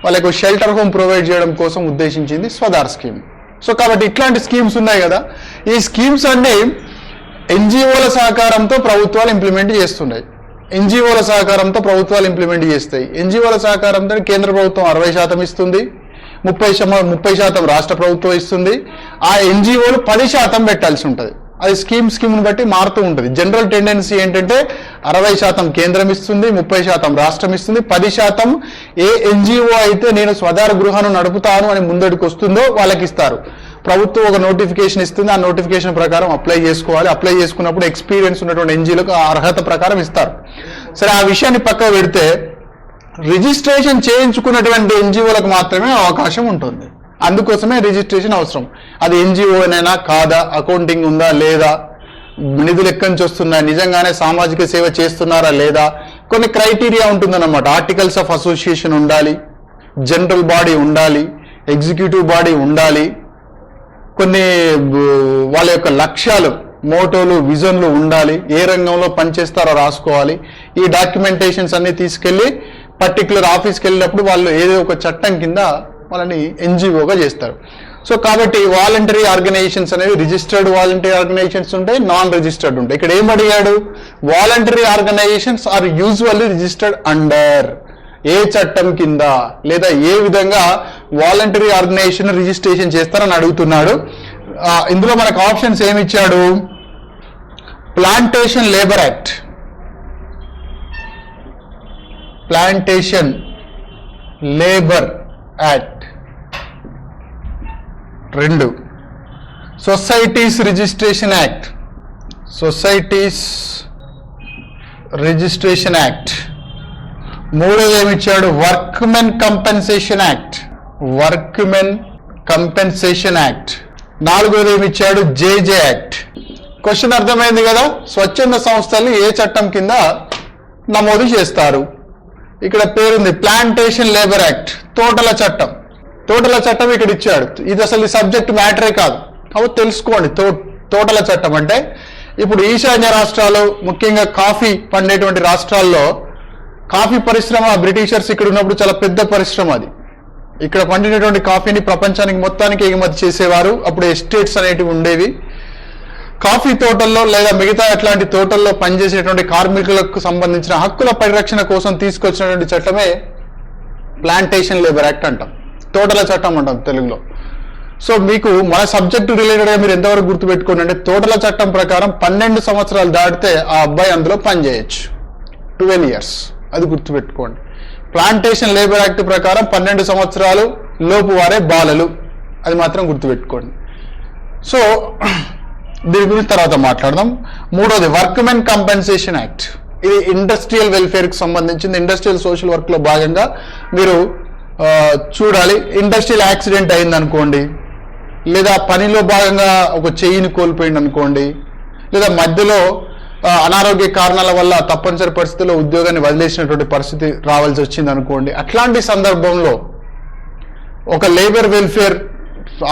వాళ్ళకు షెల్టర్ హోమ్ ప్రొవైడ్ చేయడం కోసం ఉద్దేశించింది స్వదార్ స్కీమ్. సో కాబట్టి ఇట్లాంటి స్కీమ్స్ ఉన్నాయి కదా, ఈ స్కీమ్స్ అన్ని ఎన్జిఓల సహకారంతో ప్రభుత్వాలు ఇంప్లిమెంట్ చేస్తున్నాయి. ఎన్జిఓల సహకారంతో ప్రభుత్వాలు ఇంప్లిమెంట్ చేస్తాయి. ఎన్జిఓల సహకారంతో కేంద్ర ప్రభుత్వం 60% ఇస్తుంది, 30% రాష్ట్ర ప్రభుత్వం ఇస్తుంది. ఆ ఎన్జిఓలు 10% పెట్టాల్సి ఉంటుంది. అది స్కీమ్ని బట్టి మారుతూ ఉంటుంది. జనరల్ టెండెన్సీ ఏంటంటే 60% కేంద్రం ఇస్తుంది, 30% రాష్ట్రం ఇస్తుంది, 10% ఏ ఎన్జిఓ అయితే నేను స్వదార గృహాన్ని నడుపుతాను అని ముందడికి వస్తుందో వాళ్ళకి ఇస్తారు. ప్రభుత్వం ఒక నోటిఫికేషన్ ఇస్తుంది, ఆ నోటిఫికేషన్ ప్రకారం అప్లై చేసుకోవాలి. అప్లై చేసుకున్నప్పుడు ఎక్స్పీరియన్స్ ఉన్నటువంటి ఎన్జిఓలకు ఆ అర్హత ప్రకారం ఇస్తారు. సరే, ఆ విషయాన్ని పక్కకు పెడితే రిజిస్ట్రేషన్ చేయించుకున్నటువంటి ఎన్జిఓలకు మాత్రమే అవకాశం ఉంటుంది. అందుకోసమే రిజిస్ట్రేషన్ అవసరం. అది ఎన్జిఓనైనా కాదా, అకౌంటింగ్ ఉందా లేదా, నిధులు ఎక్కడి నుంచి వస్తున్నాయి, నిజంగానే సామాజిక సేవ చేస్తున్నారా లేదా, కొన్ని క్రైటీరియా ఉంటుందన్నమాట. ఆర్టికల్స్ ఆఫ్ అసోసియేషన్ ఉండాలి, జనరల్ బాడీ ఉండాలి, ఎగ్జిక్యూటివ్ బాడీ ఉండాలి, కొన్ని వాళ్ళ యొక్క లక్ష్యాలు, మోటోలు, విజన్లు ఉండాలి, ఏ రంగంలో పనిచేస్తారో రాసుకోవాలి. ఈ డాక్యుమెంటేషన్స్ అన్ని తీసుకెళ్లి పర్టికులర్ ఆఫీస్కి వెళ్ళినప్పుడు వాళ్ళు ఏదో ఒక చట్టం కింద వాళ్ళని ఎన్జిఓగా చేస్తారు. సో కాబట్టి వాలంటరీ ఆర్గనైజేషన్స్ అనేవి రిజిస్టర్డ్ వాలంటరీ ఆర్గనైజేషన్స్ ఉంటాయి, నాన్ రిజిస్టర్డ్ ఉంటాయి. ఇక్కడ ఏం అడిగాడు? Voluntary organisations are usually registered under, ఏ చట్టం కింద లేదా ఏ విధంగా వాలంటరీ ఆర్గనైజేషన్ రిజిస్ట్రేషన్ చేస్తారని అడుగుతున్నాడు. ఇందులో మనకు ఆప్షన్స్ ఏమి ఇచ్చాడు? Plantation labour act, plantation labour act 2, societies registration act, societies registration act 3 ఏమిచ్చాడు? Workmen compensation act, workmen compensation act 4 ఏమిచ్చాడు? JJ act. క్వశ్చన్ అర్థమైంది కదా? స్వచ్ఛంద సంస్థలు ఏ చట్టం కింద నమోదు చేస్తారు? ఇక్కడ పేరుంది ప్లాంటేషన్ లేబర్ యాక్ట్, తోటల చట్టం. తోటల చట్టం ఇక్కడ ఇచ్చాడు. ఇది అసలు సబ్జెక్ట్ మ్యాటరే కాదు, కాబట్టి తెలుసుకోండి. తోటల చట్టం అంటే ఇప్పుడు ఈశాన్య రాష్ట్రాలు, ముఖ్యంగా కాఫీ పండేటువంటి రాష్ట్రాల్లో కాఫీ పరిశ్రమ బ్రిటిషర్స్ ఇక్కడ ఉన్నప్పుడు చాలా పెద్ద పరిశ్రమ. అది ఇక్కడ పండినటువంటి కాఫీని ప్రపంచానికి మొత్తానికి ఎగుమతి చేసేవారు. అప్పుడు ఎస్టేట్స్ అనేటివి ఉండేవి. కాఫీ తోటల్లో లేదా మిగతా అట్లాంటి తోటల్లో పనిచేసేటువంటి కార్మికులకు సంబంధించిన హక్కుల పరిరక్షణ కోసం తీసుకొచ్చినటువంటి చట్టమే ప్లాంటేషన్ లేబర్ యాక్ట్ అంటాం, తోటల చట్టం అంటాం తెలుగులో. సో మీకు మన సబ్జెక్టు రిలేటెడ్గా మీరు ఎంతవరకు గుర్తుపెట్టుకోండి అంటే, తోటల చట్టం ప్రకారం 12 సంవత్సరాలు దాటితే ఆ అబ్బాయి అందులో పనిచేయచ్చు, 12 years. అది గుర్తుపెట్టుకోండి. ప్లాంటేషన్ లేబర్ యాక్ట్ ప్రకారం 12 సంవత్సరాలు లోపు వారే బాలలు, అది మాత్రం గుర్తుపెట్టుకోండి. సో దీని గురించి తర్వాత మాట్లాడదాం. 3వది వర్క్మెన్ కంపెన్సేషన్ యాక్ట్. ఇది ఇండస్ట్రియల్ వెల్ఫేర్కి సంబంధించింది. ఇండస్ట్రియల్ సోషల్ వర్క్లో భాగంగా మీరు చూడాలి. ఇండస్ట్రియల్ యాక్సిడెంట్ అయింది అనుకోండి, లేదా పనిలో భాగంగా ఒక చెయ్యిని కోల్పోయింది అనుకోండి, లేదా మధ్యలో అనారోగ్య కారణాల వల్ల తప్పనిసరి పరిస్థితుల్లో ఉద్యోగాన్ని వదిలేసినటువంటి పరిస్థితి రావాల్సి వచ్చింది అనుకోండి, అట్లాంటి సందర్భంలో ఒక లేబర్ వెల్ఫేర్,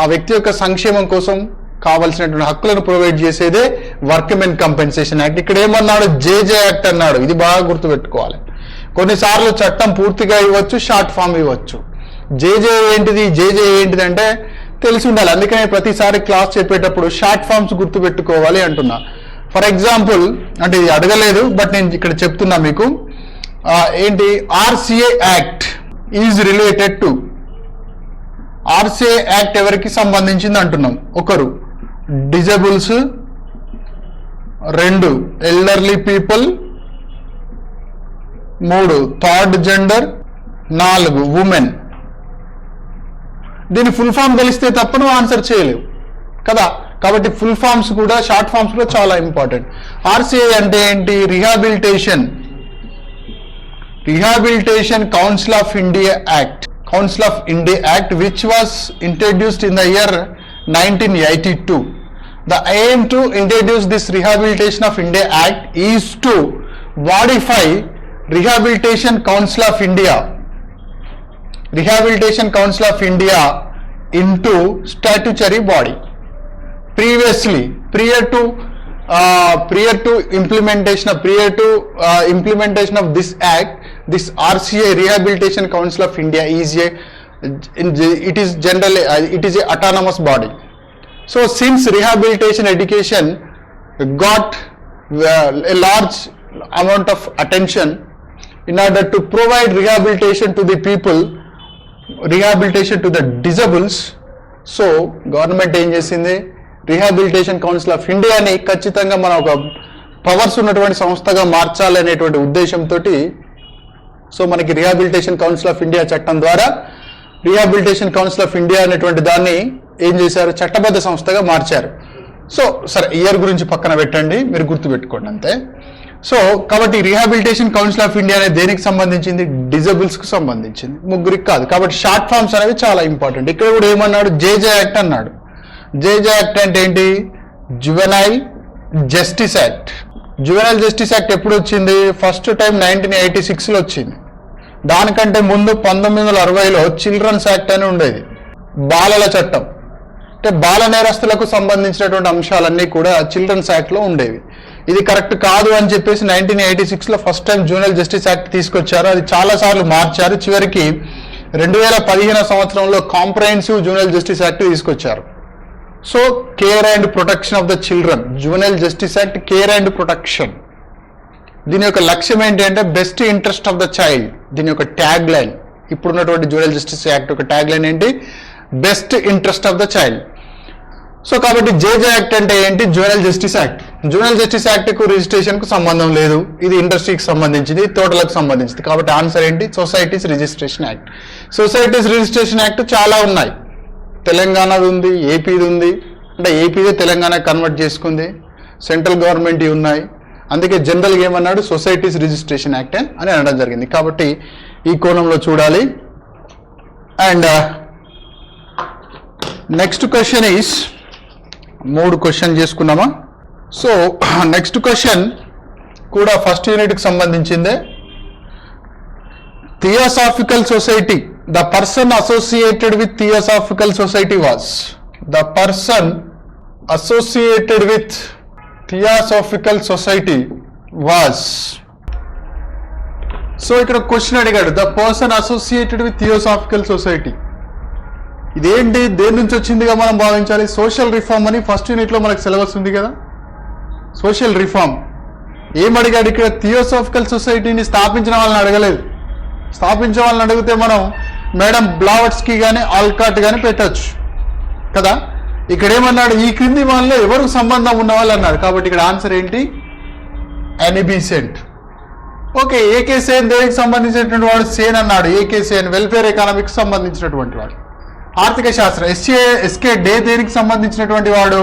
ఆ వ్యక్తి యొక్క సంక్షేమం కోసం కావాల్సినటువంటి హక్కులను ప్రొవైడ్ చేసేదే వర్క్మెన్ కంపెన్సేషన్ యాక్ట్. ఇక్కడ ఏమన్నాడు? జేజే యాక్ట్ అన్నాడు. ఇది బాగా గుర్తుపెట్టుకోవాలి. కొన్నిసార్లు చట్టం పూర్తిగా ఇవ్వచ్చు, షార్ట్ ఫామ్ ఇవ్వచ్చు. జేజే ఏంటిది అంటే తెలిసి ఉండాలి. అందుకనే ప్రతిసారి క్లాస్ చెప్పేటప్పుడు షార్ట్ ఫామ్స్ గుర్తుపెట్టుకోవాలి అంటున్నా. ఫర్ ఎగ్జాంపుల్, అంటే ఇది అడగలేదు బట్ నేను ఇక్కడ చెప్తున్నా మీకు. ఏంటి? RCA act is related to, RCA act ఎవరికి సంబంధించింది అంటున్నాం? ఒకరు disables, 2 elderly people, 3 third gender, 4 women. దీని ఫుల్ ఫామ్ తెలిస్తే తప్ప నువ్వు ఆన్సర్ చేయలేవు కదా. కాబట్టి ఫుల్ ఫామ్స్ కూడా, షార్ట్ ఫామ్స్ కూడా చాలా ఇంపార్టెంట్. ఆర్సిఐ అంటే ఏంటి? Rehabilitation council of India act which was introduced in the year 1982. The aim to introduce this Rehabilitation of India Act is to modify Rehabilitation Council of India into statutory body. Previously, prior to implementation of this act, this RCA Rehabilitation Council of India is a autonomous body. So since rehabilitation education got a large amount of attention in order to provide rehabilitation to the people, rehabilitation to the disables, so government ఏం చేసింది? Rehabilitation council of ఇండియాని ఖచ్చితంగా మనం ఒక powers ఉన్నటువంటి సంస్థగా మార్చాలనేటువంటి ఉద్దేశంతో so మనకి రిహాబిలిటేషన్ కౌన్సిల్ ఆఫ్ ఇండియా చట్టం ద్వారా రిహాబిలిటేషన్ కౌన్సిల్ ఆఫ్ ఇండియా అనేటువంటి దాన్ని ఏం చేశారు? చట్టబద్ధ సంస్థగా మార్చారు. సో సరే, ఇయర్ గురించి పక్కన పెట్టండి, మీరు గుర్తుపెట్టుకోండి అంతే. సో కాబట్టి రిహాబిలిటేషన్ కౌన్సిల్ ఆఫ్ ఇండియా అనేది దేనికి సంబంధించింది? డిజబుల్స్కి సంబంధించింది, ముగ్గురికి కాదు. కాబట్టి షార్ట్ ఫామ్స్ అనేవి చాలా ఇంపార్టెంట్. ఇక్కడ కూడా ఏమన్నాడు? జేజే యాక్ట్ అన్నాడు. జేజే యాక్ట్ అంటే ఏంటి? Juvenile justice act. Juvenile justice act ఎప్పుడు వచ్చింది? ఫస్ట్ టైం 1986లో వచ్చింది. దానికంటే ముందు 1960లో చిల్డ్రన్స్ యాక్ట్ అని ఉండేది, బాలల చట్టం. అంటే బాల నేరస్తులకు సంబంధించినటువంటి అంశాలన్నీ కూడా చిల్డ్రన్స్ యాక్ట్లో ఉండేవి. ఇది కరెక్ట్ కాదు అని చెప్పేసి 1986లో first time juvenile justice act తీసుకొచ్చారు. అది చాలాసార్లు మార్చారు. చివరికి 2015 సంవత్సరంలో కాంప్రహెన్సివ్ జువెనైల్ జస్టిస్ యాక్ట్ తీసుకొచ్చారు. So care and protection of the children, juvenile justice act care and protection. దీని యొక్క లక్ష్యం ఏంటి అంటే best interest of the child. దీని యొక్క ట్యాగ్ లైన్, ఇప్పుడున్నటువంటి జువెనైల్ జస్టిస్ యాక్ట్ యొక్క ట్యాగ్ లైన్ ఏంటి? Best interest of the child. So కాబట్టి జేజే యాక్ట్ అంటే ఏంటి? Juvenile justice act. Juvenile justice యాక్ట్కు రిజిస్ట్రేషన్కు సంబంధం లేదు, ఇది ఇండస్ట్రీకి సంబంధించింది, తోటలకు సంబంధించింది. కాబట్టి ఆన్సర్ ఏంటి? Societies registration act. Societies registration act చాలా ఉన్నాయి. తెలంగాణది ఉంది, ఏపీది ఉంది. అంటే ఏపీదే తెలంగాణ కన్వర్ట్ చేసుకుంది, సెంట్రల్ గవర్నమెంట్ ఉన్నాయి. అందుకే జనరల్గా ఏమన్నాడు? సొసైటీస్ రిజిస్ట్రేషన్ యాక్ట్ అని అనడం జరిగింది. కాబట్టి ఈ కోణంలో చూడాలి. And next question is, 3 question చేసుకున్నామా? సో నెక్స్ట్ క్వశ్చన్ కూడా ఫస్ట్ యూనిట్కి సంబంధించిందే. Theosophical society, the person associated with Theosophical Society was, the person associated with Theosophical Society was. So ఇక్కడ క్వశ్చన్ అడిగాడు, the person associated with theosophical society. ఇదేంటి, దేని నుంచి వచ్చిందిగా మనం భావించాలి? సోషల్ రిఫార్మ్ అని ఫస్ట్ యూనిట్లో మనకు సిలబస్ ఉంది కదా. సోషల్ రిఫార్మ్ ఏం అడిగాడు ఇక్కడ? థియోసాఫికల్ సొసైటీని స్థాపించిన వాళ్ళని అడగలేదు. స్థాపించే వాళ్ళని అడిగితే మనం మేడం బ్లావట్స్కి కానీ ఆల్కాట్ కానీ పెట్టచ్చు కదా. ఇక్కడ ఏమన్నాడు? ఈ క్రింది వాళ్ళలో ఎవరికి సంబంధం ఉన్న వాళ్ళు అన్నాడు. కాబట్టి ఇక్కడ ఆన్సర్ ఏంటి? ఎనిబీ సెంట్. ఓకే, ఏకే సేన్ దేనికి సంబంధించినటువంటి వాడు? సేన్ అన్నాడు. ఏకే సేన్ వెల్ఫేర్ ఎకానమీకి సంబంధించినటువంటి వాడు. ఆర్థిక శాస్త్రం ఎస్కే డే దేనికి సంబంధించినటువంటి వాడు?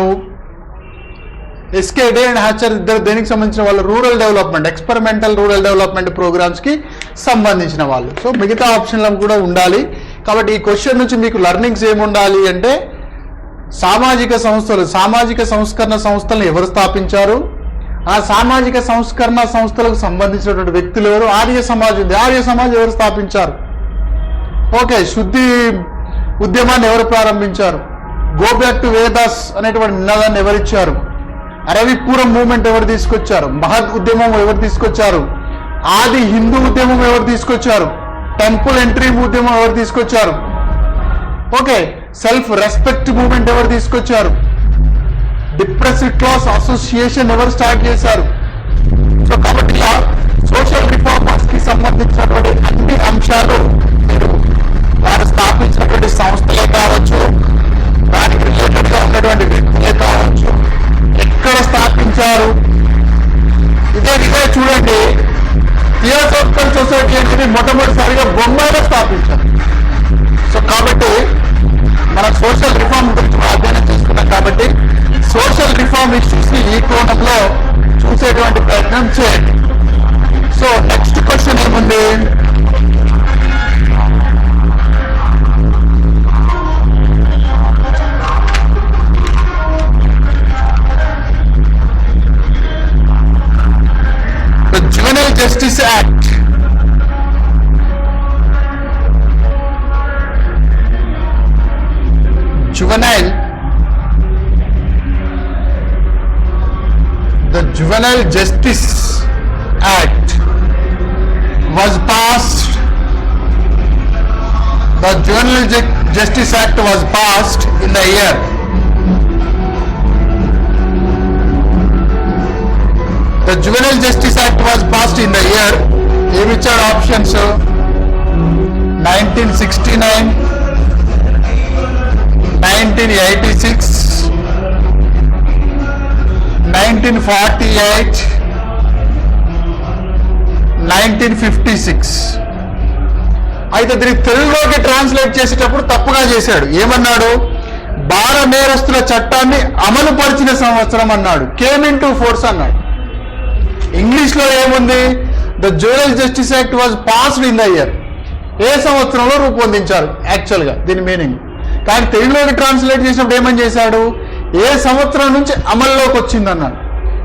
ఎస్కే డే అండ్ హ్యాచర్ ఇద్దరు దేనికి సంబంధించిన వాళ్ళు? Rural development, experimental rural development ప్రోగ్రామ్స్కి సంబంధించిన వాళ్ళు. సో మిగతా ఆప్షన్లు కూడా ఉండాలి. కాబట్టి ఈ క్వశ్చన్ నుంచి మీకు లెర్నింగ్స్ ఏముండాలి అంటే, సామాజిక సంస్థలు, సామాజిక సంస్కరణ సంస్థలను ఎవరు స్థాపించారు, ఆ సామాజిక సంస్కరణ సంస్థలకు సంబంధించినటువంటి వ్యక్తులు ఎవరు, ఆర్య సమాజ్ ఉంది, ఆర్య సమాజ్ ఎవరు స్థాపించారు, ఓకే, శుద్ధి ఉద్యమాన్ని ఎవరు ప్రారంభించారు, గో బ్యాక్ టు వేదాస్ అనేటువంటి నినాదాన్ని ఎవరిచ్చారు, అరవిపూరం మూవ్మెంట్ ఎవరు తీసుకొచ్చారు, మహద్ ఉద్యమం ఎవరు తీసుకొచ్చారు, ఆది హిందూ ఉద్యమం ఎవరు తీసుకొచ్చారు, టెంపుల్ ఎంట్రీ ఉద్యమం ఎవరు తీసుకొచ్చారు, ఓకే, సెల్ఫ్ రెస్పెక్ట్ మూవ్మెంట్ ఎవరు తీసుకొచ్చారు, డిప్రెస్డ్ క్లాస్ అసోసియేషన్ ఎవరు స్టార్ట్ చేశారు. సో కాబట్టి సోషల్ రిఫార్మర్స్ కి సంబంధించినటువంటి అన్ని అంశాలు వారు స్థాపించినటువంటి సంస్థలే కావచ్చు, దానికి రిలేటెడ్ గా ఉన్నటువంటి వ్యక్తులే కావచ్చు, ఎక్కడ స్థాపించారు, స్థాపించారు. సో కాబట్టి మన సోషల్ రిఫార్మ్ గురించి అధ్యయనం చేస్తున్నాం కాబట్టి సోషల్ రిఫార్మ్ ఇష్యూస్ ని ఈ కోణంలో చూసేటువంటి ప్రయత్నం చేయండి. సో నెక్స్ట్ క్వశ్చన్ ఏముంది? Juvenile Justice Act the Juvenile Justice Act was passed. The Juvenile Justice Act was passed in the year The Juvenile Justice Act was passed in the year, which are options 1969, 1986, 1948, 1956. అయితే దీన్ని తెలుగులోకి translate చేసేటప్పుడు తప్పుగా చేశాడు. ఏమన్నాడు? బాల నేరస్తుల చట్టాన్ని అమలు పరిచిన సంవత్సరం అన్నాడు. కేమ్ ఇన్ టు ఫోర్స్ అన్నాడు. ఇంగ్లీష్ లో ఏముంది? The juvenile justice act was passed in the year. ఏ సంవత్సరంలో రూపొందించారు యాక్చువల్గా దీని మీనింగ్. కానీ తెలుగులోకి ట్రాన్స్లేట్ చేసినప్పుడు ఏమని చేశాడు? ఏ సంవత్సరం నుంచి అమల్లోకి వచ్చిందన్నాడు.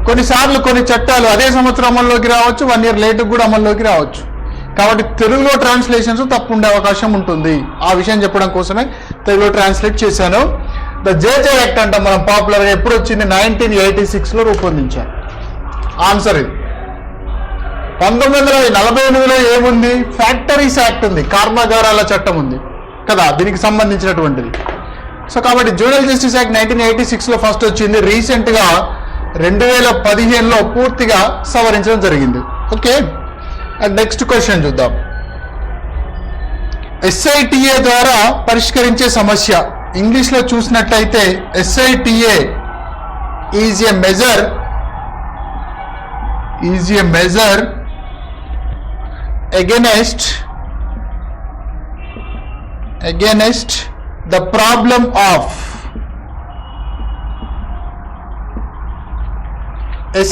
కొన్నిసార్లు కొన్ని చట్టాలు అదే సంవత్సరం అమల్లోకి రావచ్చు, 1 year లేట్ కూడా అమల్లోకి రావచ్చు. కాబట్టి తెలుగులో ట్రాన్స్లేషన్స్ తప్పు ఉండే అవకాశం ఉంటుంది. ఆ విషయం చెప్పడం కోసమే తెలుగులో ట్రాన్స్లేట్ చేశాను. ద జేజే యాక్ట్ అంటాం మనం పాపులర్గా. ఎప్పుడు వచ్చింది? 1986లో రూపొందించారు. ఆన్సర్ ఇది. 1948లో ఏముంది? ఫ్యాక్టరీస్ యాక్ట్ ఉంది, కర్మాగారాల చట్టం ఉంది కదా, దీనికి సంబంధించినటువంటిది. సో కాబట్టి జువెనైల్ జస్టిస్ యాక్ట్ 1986లో ఫస్ట్ వచ్చింది. రీసెంట్గా 2015లో పూర్తిగా సవరించడం జరిగింది. ఓకే, నెక్స్ట్ క్వశ్చన్ చూద్దాం. SITA ద్వారా పరిష్కరించే సమస్య. ఇంగ్లీష్లో చూసినట్లయితే SITA is a measure against the problem of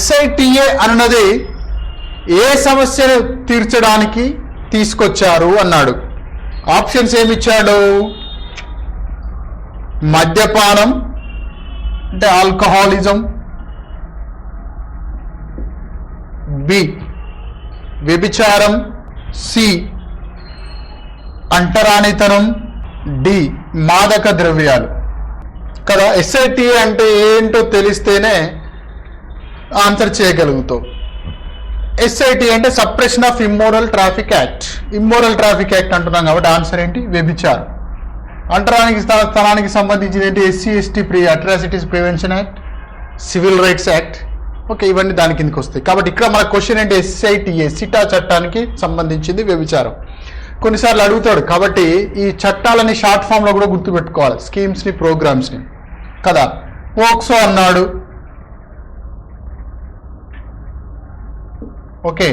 SITA అన్నది ఏ సమస్యను తీర్చడానికి తీసుకొచ్చారు అన్నాడు. ఆప్షన్స్ ఏమిచ్చాడు? మద్యపానం అంటే ఆల్కహాలిజం, బి వ్యభిచారం, సి అంటరానితనం, డి మాదక ద్రవ్యాలు కదా. SITA అంటే ఏంటో తెలిస్తేనే ఆన్సర్ చేయగలుగుతావు. SITA అంటే suppression of immoral traffic act. Immoral traffic act అంటున్నాం కాబట్టి ఆన్సర్ ఏంటి? వ్యభిచారం. అంటరానికి సంబంధించింది ఏంటి? SC/ST atrocities prevention act, civil rights act. Okay, ఇవన్నీ దాని కిందకి వస్తాయి. కాబట్టి ఇక్కడ మన క్వశ్చన్ ఏంటి? SITA సిటా చట్టానికి సంబంధించింది వ్యభిచారం. కొన్నిసార్లు అడుగుతాడు కాబట్టి ఈ చట్టాలని షార్ట్ ఫామ్లో కూడా గుర్తుపెట్టుకోవాలి, స్కీమ్స్ని ప్రోగ్రామ్స్ని కదా. పోక్సో అన్నాడు, ఓకే,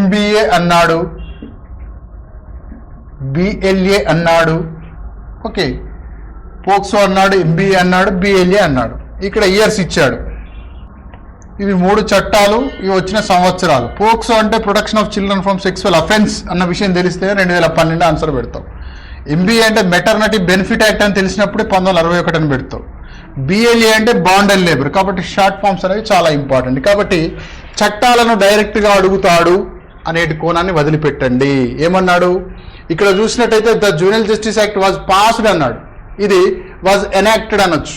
MBA అన్నాడు, BLA అన్నాడు, ఓకే, పోక్సో అన్నాడు, MBA అన్నాడు, BLA అన్నాడు. ఇక్కడ ఇయర్స్ ఇచ్చాడు. ఇవి 3 చట్టాలు, ఇవి వచ్చిన సంవత్సరాలు. పోక్సో అంటే protection of children from sexual offence అన్న విషయం తెలిస్తే 2012 ఆన్సర్ పెడతావు. MBA అంటే మెటర్నిటీ బెనిఫిట్ యాక్ట్ అని తెలిసినప్పుడే 1961 అని పెడతావు. BLA అంటే బాండ్ అండ్ లేబర్. కాబట్టి షార్ట్ ఫామ్స్ అనేవి చాలా ఇంపార్టెంట్. కాబట్టి చట్టాలను డైరెక్ట్గా అడుగుతాడు అనేటి కోణాన్ని వదిలిపెట్టండి. ఏమన్నాడు? ఇక్కడ చూసినట్టయితే the juvenile justice act was passed అన్నాడు. ఇది వాజ్ ఎనాక్టెడ్ అనొచ్చు,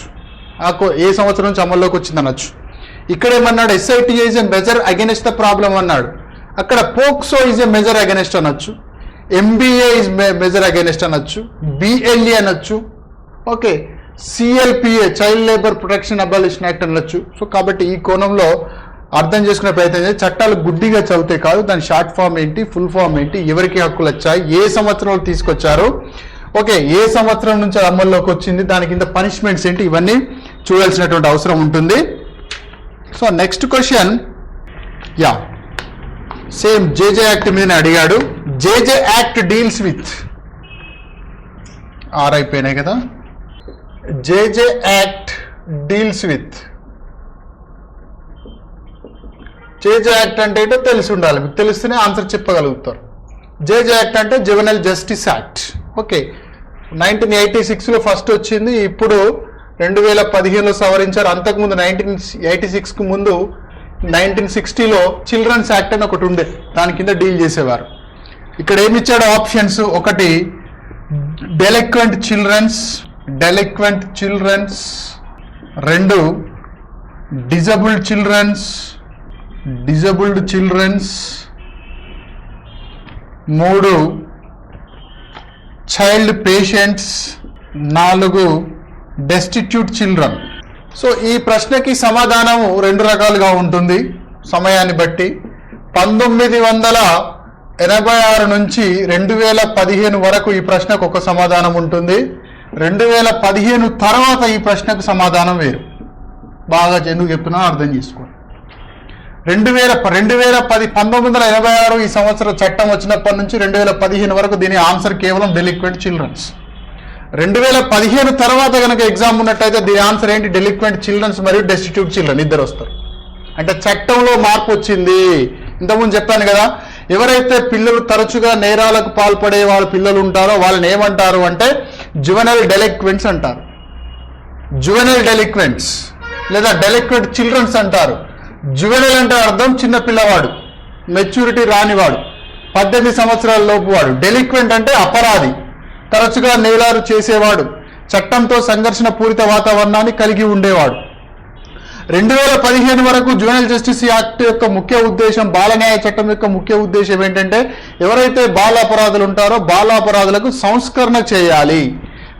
ఏ సంవత్సరం నుంచి అమల్లోకి వచ్చింది అనొచ్చు. ఇక్కడ ఏమన్నాడు? SITA is a measure against the problem అన్నాడు. అక్కడ POCSO is a measure against అనొచ్చు, MBA ఈజ్ మెజర్ అగెనిస్ట్ అనొచ్చు, BLA అనొచ్చు, okay, CLPA child labour protection abolition act అనొచ్చు. సో కాబట్టి ఈ కోణంలో అర్థం చేసుకునే ప్రయత్నం చేసి చట్టాలు గుడ్డిగా చదివితే కాదు, దాని షార్ట్ ఫామ్ ఏంటి, ఫుల్ ఫామ్ ఏంటి, ఎవరికి హక్కులు వచ్చాయి, ఏ సంవత్సరంలో తీసుకొచ్చారు, ఓకే, ఏ సంవత్సరం నుంచి అమల్లోకి వచ్చింది, దాని కింద పనిష్మెంట్స్ ఏంటి, ఇవన్నీ చూడాల్సినటువంటి అవసరం ఉంటుంది. So next question, same JJ act మీద అడిగాడు. జేజే యాక్ట్ డీల్స్ విత్ అయిపోయినాయి కదా. JJ act deals with JJ act అంటే ఏంటో తెలిసి ఉండాలి, మీకు తెలిస్తేనే ఆన్సర్ చెప్పగలుగుతారు. జేజే యాక్ట్ అంటే జువెనైల్ జస్టిస్ యాక్ట్. ఓకే, 1986లో ఫస్ట్ వచ్చింది, ఇప్పుడు 2015లో సవరించారు. అంతకుముందు 1986కు ముందు 1960లో చిల్డ్రన్స్ యాక్ట్ అని ఒకటి ఉండే, దాని కింద డీల్ చేసేవారు. ఇక్కడ ఏమి ఇచ్చాడు ఆప్షన్స్? ఒకటి డెలిక్వెంట్ చిల్డ్రన్స్, రెండు డిజబుల్డ్ చిల్డ్రన్స్, మూడు child patients, 4 destitute children. So ఈ ప్రశ్నకి సమాధానము 2 రకాలుగా ఉంటుంది సమయాన్ని బట్టి. 1986 నుంచి 2015 వరకు ఈ ప్రశ్నకు ఒక సమాధానం ఉంటుంది. 2015 తర్వాత ఈ ప్రశ్నకు సమాధానం వేరు. బాగా ఎందుకు చెప్తున్నా అర్థం చేసుకోండి. 1986 ఈ సంవత్సరం చట్టం వచ్చినప్పటి నుంచి 2015 వరకు దీని ఆన్సర్ కేవలం డెలిక్వెంట్ చిల్డ్రన్స్. 2015 తర్వాత కనుక ఎగ్జామ్ ఉన్నట్టయితే దీని ఆన్సర్ ఏంటి? డెలిక్వెంట్ చిల్డ్రన్స్ మరియు డెస్టిట్యూట్ చిల్డ్రన్ ఇద్దరు వస్తారు. అంటే చట్టంలో మార్పు వచ్చింది. ఇంతకుముందు చెప్పాను కదా, ఎవరైతే పిల్లలు తరచుగా నేరాలకు పాల్పడే వాళ్ళ పిల్లలు ఉంటారో వాళ్ళని ఏమంటారు అంటే జువెనైల్ డెలిక్వెంట్స్ అంటారు. జువెనైల్ డెలిక్వెంట్స్ లేదా డెలిక్వెంట్ చిల్డ్రన్స్ అంటారు. జువెనైల్ అంటే అర్థం చిన్న పిల్లవాడు, మెచ్యూరిటీ రానివాడు, 18 సంవత్సరాల లోపు వాడు. డెలిక్వెంట్ అంటే అపరాధి, తరచుగా నేరాలు చేసేవాడు, చట్టంతో సంఘర్షణ పూరిత వాతావరణాన్ని కలిగి ఉండేవాడు. 2015 వరకు జువెనైల్ జస్టిస్ యాక్ట్ యొక్క ముఖ్య ఉద్దేశం, బాల న్యాయ చట్టం యొక్క ముఖ్య ఉద్దేశం ఏంటంటే ఎవరైతే బాల అపరాధులు ఉంటారో బాల అపరాధులకు సంస్కరణ చేయాలి,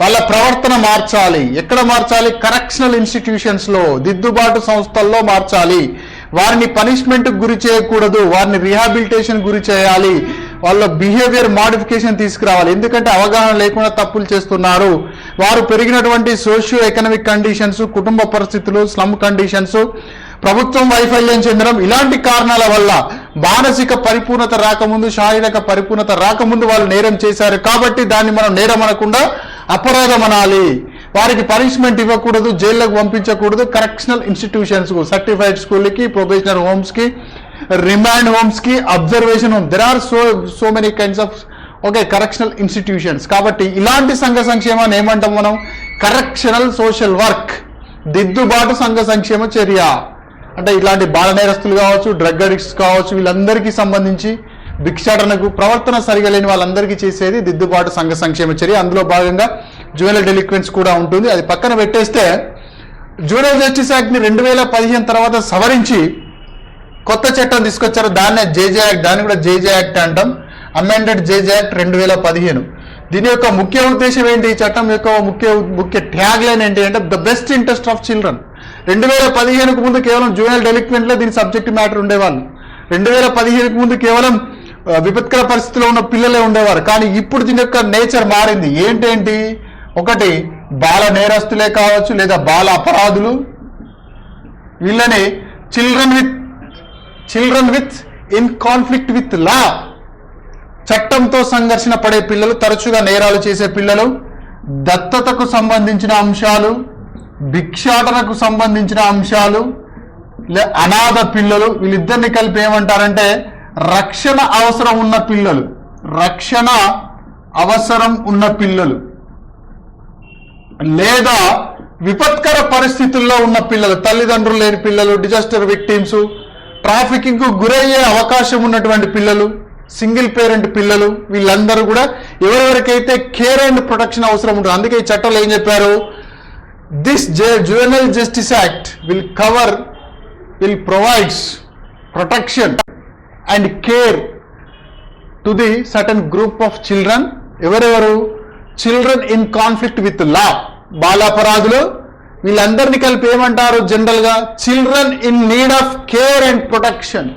వాళ్ళ ప్రవర్తన మార్చాలి. ఎక్కడ మార్చాలి? కరెక్షనల్ ఇన్స్టిట్యూషన్స్లో, దిద్దుబాటు సంస్థల్లో మార్చాలి. వారిని పనిష్మెంట్ గురి చేయకూడదు, వారిని రీహాబిలిటేషన్ గురి చేయాలి, వాళ్ళ బిహేవియర్ మాడిఫికేషన్ తీసుకురావాలి. ఎందుకంటే అవగాహన లేకుండా తప్పులు చేస్తున్నారు. వారు పెరిగినటువంటి సోషియో ఎకనామిక్ కండిషన్స్, కుటుంబ పరిస్థితులు, స్లమ్ కండిషన్స్, ప్రభుత్వం వైఫల్యం చెందడం, ఇలాంటి కారణాల వల్ల మానసిక పరిపూర్ణత రాకముందు, శారీరక పరిపూర్ణత రాకముందు వాళ్ళు నేరం చేశారు. కాబట్టి దాన్ని మనం నేరం అనకుండా అపరాధం అనాలి. వారికి పనిష్మెంట్ ఇవ్వకూడదు, జైల్లోకి పంపించకూడదు. కరెక్షనల్ ఇన్స్టిట్యూషన్స్, సర్టిఫైడ్ స్కూల్కి, ప్రొబేషనరీ హోమ్స్కి, రిమాండ్ హోమ్స్కి, observation home, there are so many kinds of correctional institutions. కాబట్టి ఇలాంటి సంఘ సంక్షేమాన్ని ఏమంటాం మనం? కరెక్షనల్ సోషల్ వర్క్, దిద్దుబాటు సంఘ సంక్షేమ చర్య. అంటే ఇలాంటి బాల నేరస్తులు కావచ్చు, డ్రగ్ అడిక్ట్స్ కావచ్చు, వీళ్ళందరికీ సంబంధించి భిక్షాటనకు, ప్రవర్తన సరిగా లేని వాళ్ళందరికీ చేసేది దిద్దుబాటు సంఘ సంక్షేమ చర్య. అందులో భాగంగా జువెనైల్ డెలిక్వెన్స్ కూడా ఉంటుంది. అది పక్కన పెట్టేస్తే జువెనైల్ జస్టిస్ యాక్ట్ని 2015 తర్వాత సవరించి కొత్త చట్టం తీసుకొచ్చారు. దాన్నే జేజే యాక్ట్, దాన్ని కూడా జేజే యాక్ట్ అంటాం. అమెండెడ్ జేజే యాక్ట్ 2015. దీని యొక్క ముఖ్య ఉద్దేశం ఏంటి? ఈ చట్టం యొక్క ముఖ్య ట్యాగ్ లైన్ ఏంటి అంటే the best interest of children. 2015కు ముందు కేవలం జువెనైల్ డెలిక్వెంట్లో దీని సబ్జెక్ట్ మ్యాటర్ ఉండేవాళ్ళు. 2015కు ముందు కేవలం విపత్కర పరిస్థితిలో ఉన్న పిల్లలే ఉండేవారు. కానీ ఇప్పుడు దీని యొక్క నేచర్ మారింది. ఏంటేంటి? ఒకటి బాల నేరస్తులే కావచ్చు, లేదా బాల అపరాధులు, వీళ్ళని children with in conflict with law, చట్టంతో సంఘర్షణ పడే పిల్లలు, తరచుగా నేరాలు చేసే పిల్లలు, దత్తతకు సంబంధించిన అంశాలు, భిక్షాటనకు సంబంధించిన అంశాలు, అనాథ పిల్లలు, వీళ్ళిద్దరిని కలిపి ఏమంటారంటే రక్షణ అవసరం ఉన్న పిల్లలు, రక్షణ అవసరం ఉన్న పిల్లలు, లేదా విపత్కర పరిస్థితుల్లో ఉన్న పిల్లలు, తల్లిదండ్రులు లేని పిల్లలు, డిజాస్టర్ విక్టిమ్స్, ట్రాఫికింగ్ కు గురయ్యే అవకాశం ఉన్నటువంటి పిల్లలు, సింగిల్ పేరెంట్ పిల్లలు, వీళ్ళందరూ కూడా ఎవరెవరికైతే కేర్ అండ్ ప్రొటెక్షన్ అవసరం ఉంటుంది. అందుకే ఈ చట్టంలో ఏం చెప్పారు? This juvenile justice act will provides protection and care to the certain group of children. ఎవరెవరు? Children in conflict with law, బాలాపరాధులు, వీళ్ళందరినీ కలిపి ఏమంటారు జనరల్ గా? Children in need of care and protection.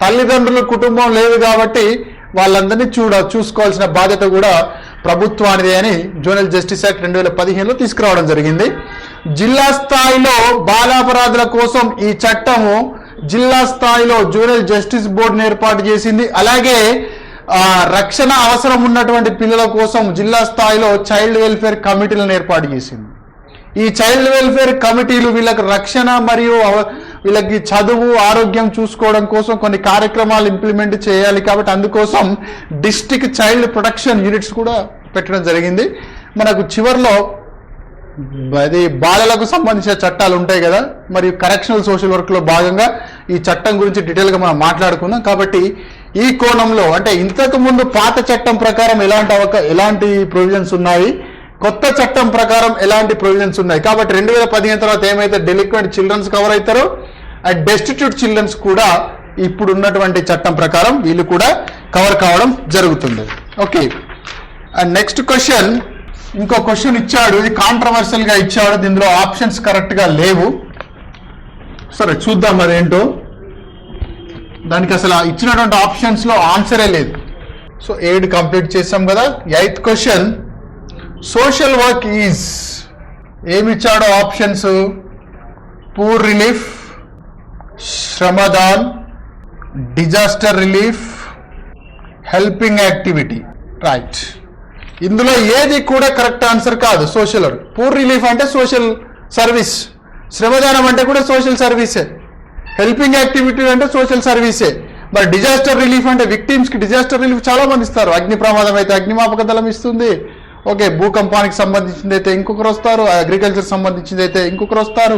తల్లిదండ్రుల కుటుంబం లేదు కాబట్టి వాళ్ళందరినీ చూసుకోవాల్సిన బాధ్యత కూడా ప్రభుత్వానిదే అని జువెనైల్ జస్టిస్ యాక్ట్ 2015లో తీసుకురావడం జరిగింది. జిల్లా స్థాయిలో బాలాపరాధుల కోసం ఈ చట్టము జిల్లా స్థాయిలో జూనియర్ జస్టిస్ బోర్డును ఏర్పాటు చేసింది. అలాగే రక్షణ అవసరం ఉన్నటువంటి పిల్లల కోసం జిల్లా స్థాయిలో చైల్డ్ వెల్ఫేర్ కమిటీలను ఏర్పాటు చేసింది. ఈ చైల్డ్ వెల్ఫేర్ కమిటీలు వీళ్ళకి రక్షణ మరియు వీళ్ళకి చదువు ఆరోగ్యం చూసుకోవడం కోసం కొన్ని కార్యక్రమాలు ఇంప్లిమెంట్ చేయాలి. కాబట్టి అందుకోసం డిస్ట్రిక్ట్ చైల్డ్ ప్రొటెక్షన్ యూనిట్స్ కూడా పెట్టడం జరిగింది. మనకు చివరిలో అది బాలలకు సంబంధించిన చట్టాలు ఉంటాయి కదా, మరియు కరెక్షనల్ సోషల్ వర్క్లో భాగంగా ఈ చట్టం గురించి డీటెయిల్గా మనం మాట్లాడుకుందాం. కాబట్టి ఈ కోణంలో అంటే ఇంతకు ముందు పాత చట్టం ప్రకారం ఎలాంటి ప్రొవిజన్స్ ఉన్నాయి, కొత్త చట్టం ప్రకారం ఎలాంటి ప్రొవిజన్స్ ఉన్నాయి. కాబట్టి 2015 తర్వాత ఏమైతే డెలిక్వెంట్ చిల్డ్రన్స్ కవర్ అవుతారో అండ్ డెస్టిట్యూట్ చిల్డ్రన్స్ కూడా ఇప్పుడు ఉన్నటువంటి చట్టం ప్రకారం వీళ్ళు కూడా కవర్ కావడం జరుగుతుంది. ఓకే, అండ్ నెక్స్ట్ క్వశ్చన్, ఇంకో క్వశ్చన్ ఇచ్చాడు, ఇది కాంట్రవర్షియల్ గా ఇచ్చాడు, దీనిలో ఆప్షన్స్ కరెక్ట్ గా లేవు. సరే చూద్దాం మరి ఏంటో. దానికి అసలు ఇచ్చినటువంటి ఆప్షన్స్ లో ఆన్సరే లేదు. సో 7 కంప్లీట్ చేసాం కదా. 8th question, social work is ఏమి ఇచ్చాడో options: poor relief, shramdan, disaster relief, helping activity. Right, ఇందులో ఏది కూడా కరెక్ట్ ఆన్సర్ కాదు. సోషల్ వర్క్, పూర్ రిలీఫ్ అంటే సోషల్ సర్వీస్, శ్రమదానం అంటే కూడా సోషల్ సర్వీసే, హెల్పింగ్ యాక్టివిటీ అంటే సోషల్ సర్వీసే. మరి డిజాస్టర్ రిలీఫ్ అంటే విక్టిమ్స్కి డిజాస్టర్ రిలీఫ్ చాలా మంది ఇస్తారు. అగ్ని ప్రమాదం అయితే అగ్నిమాపక దళం ఇస్తుంది. ఓకే, భూకంపానికి సంబంధించింది అయితే ఇంకొకరు వస్తారు, అగ్రికల్చర్ సంబంధించింది అయితే ఇంకొకరు వస్తారు.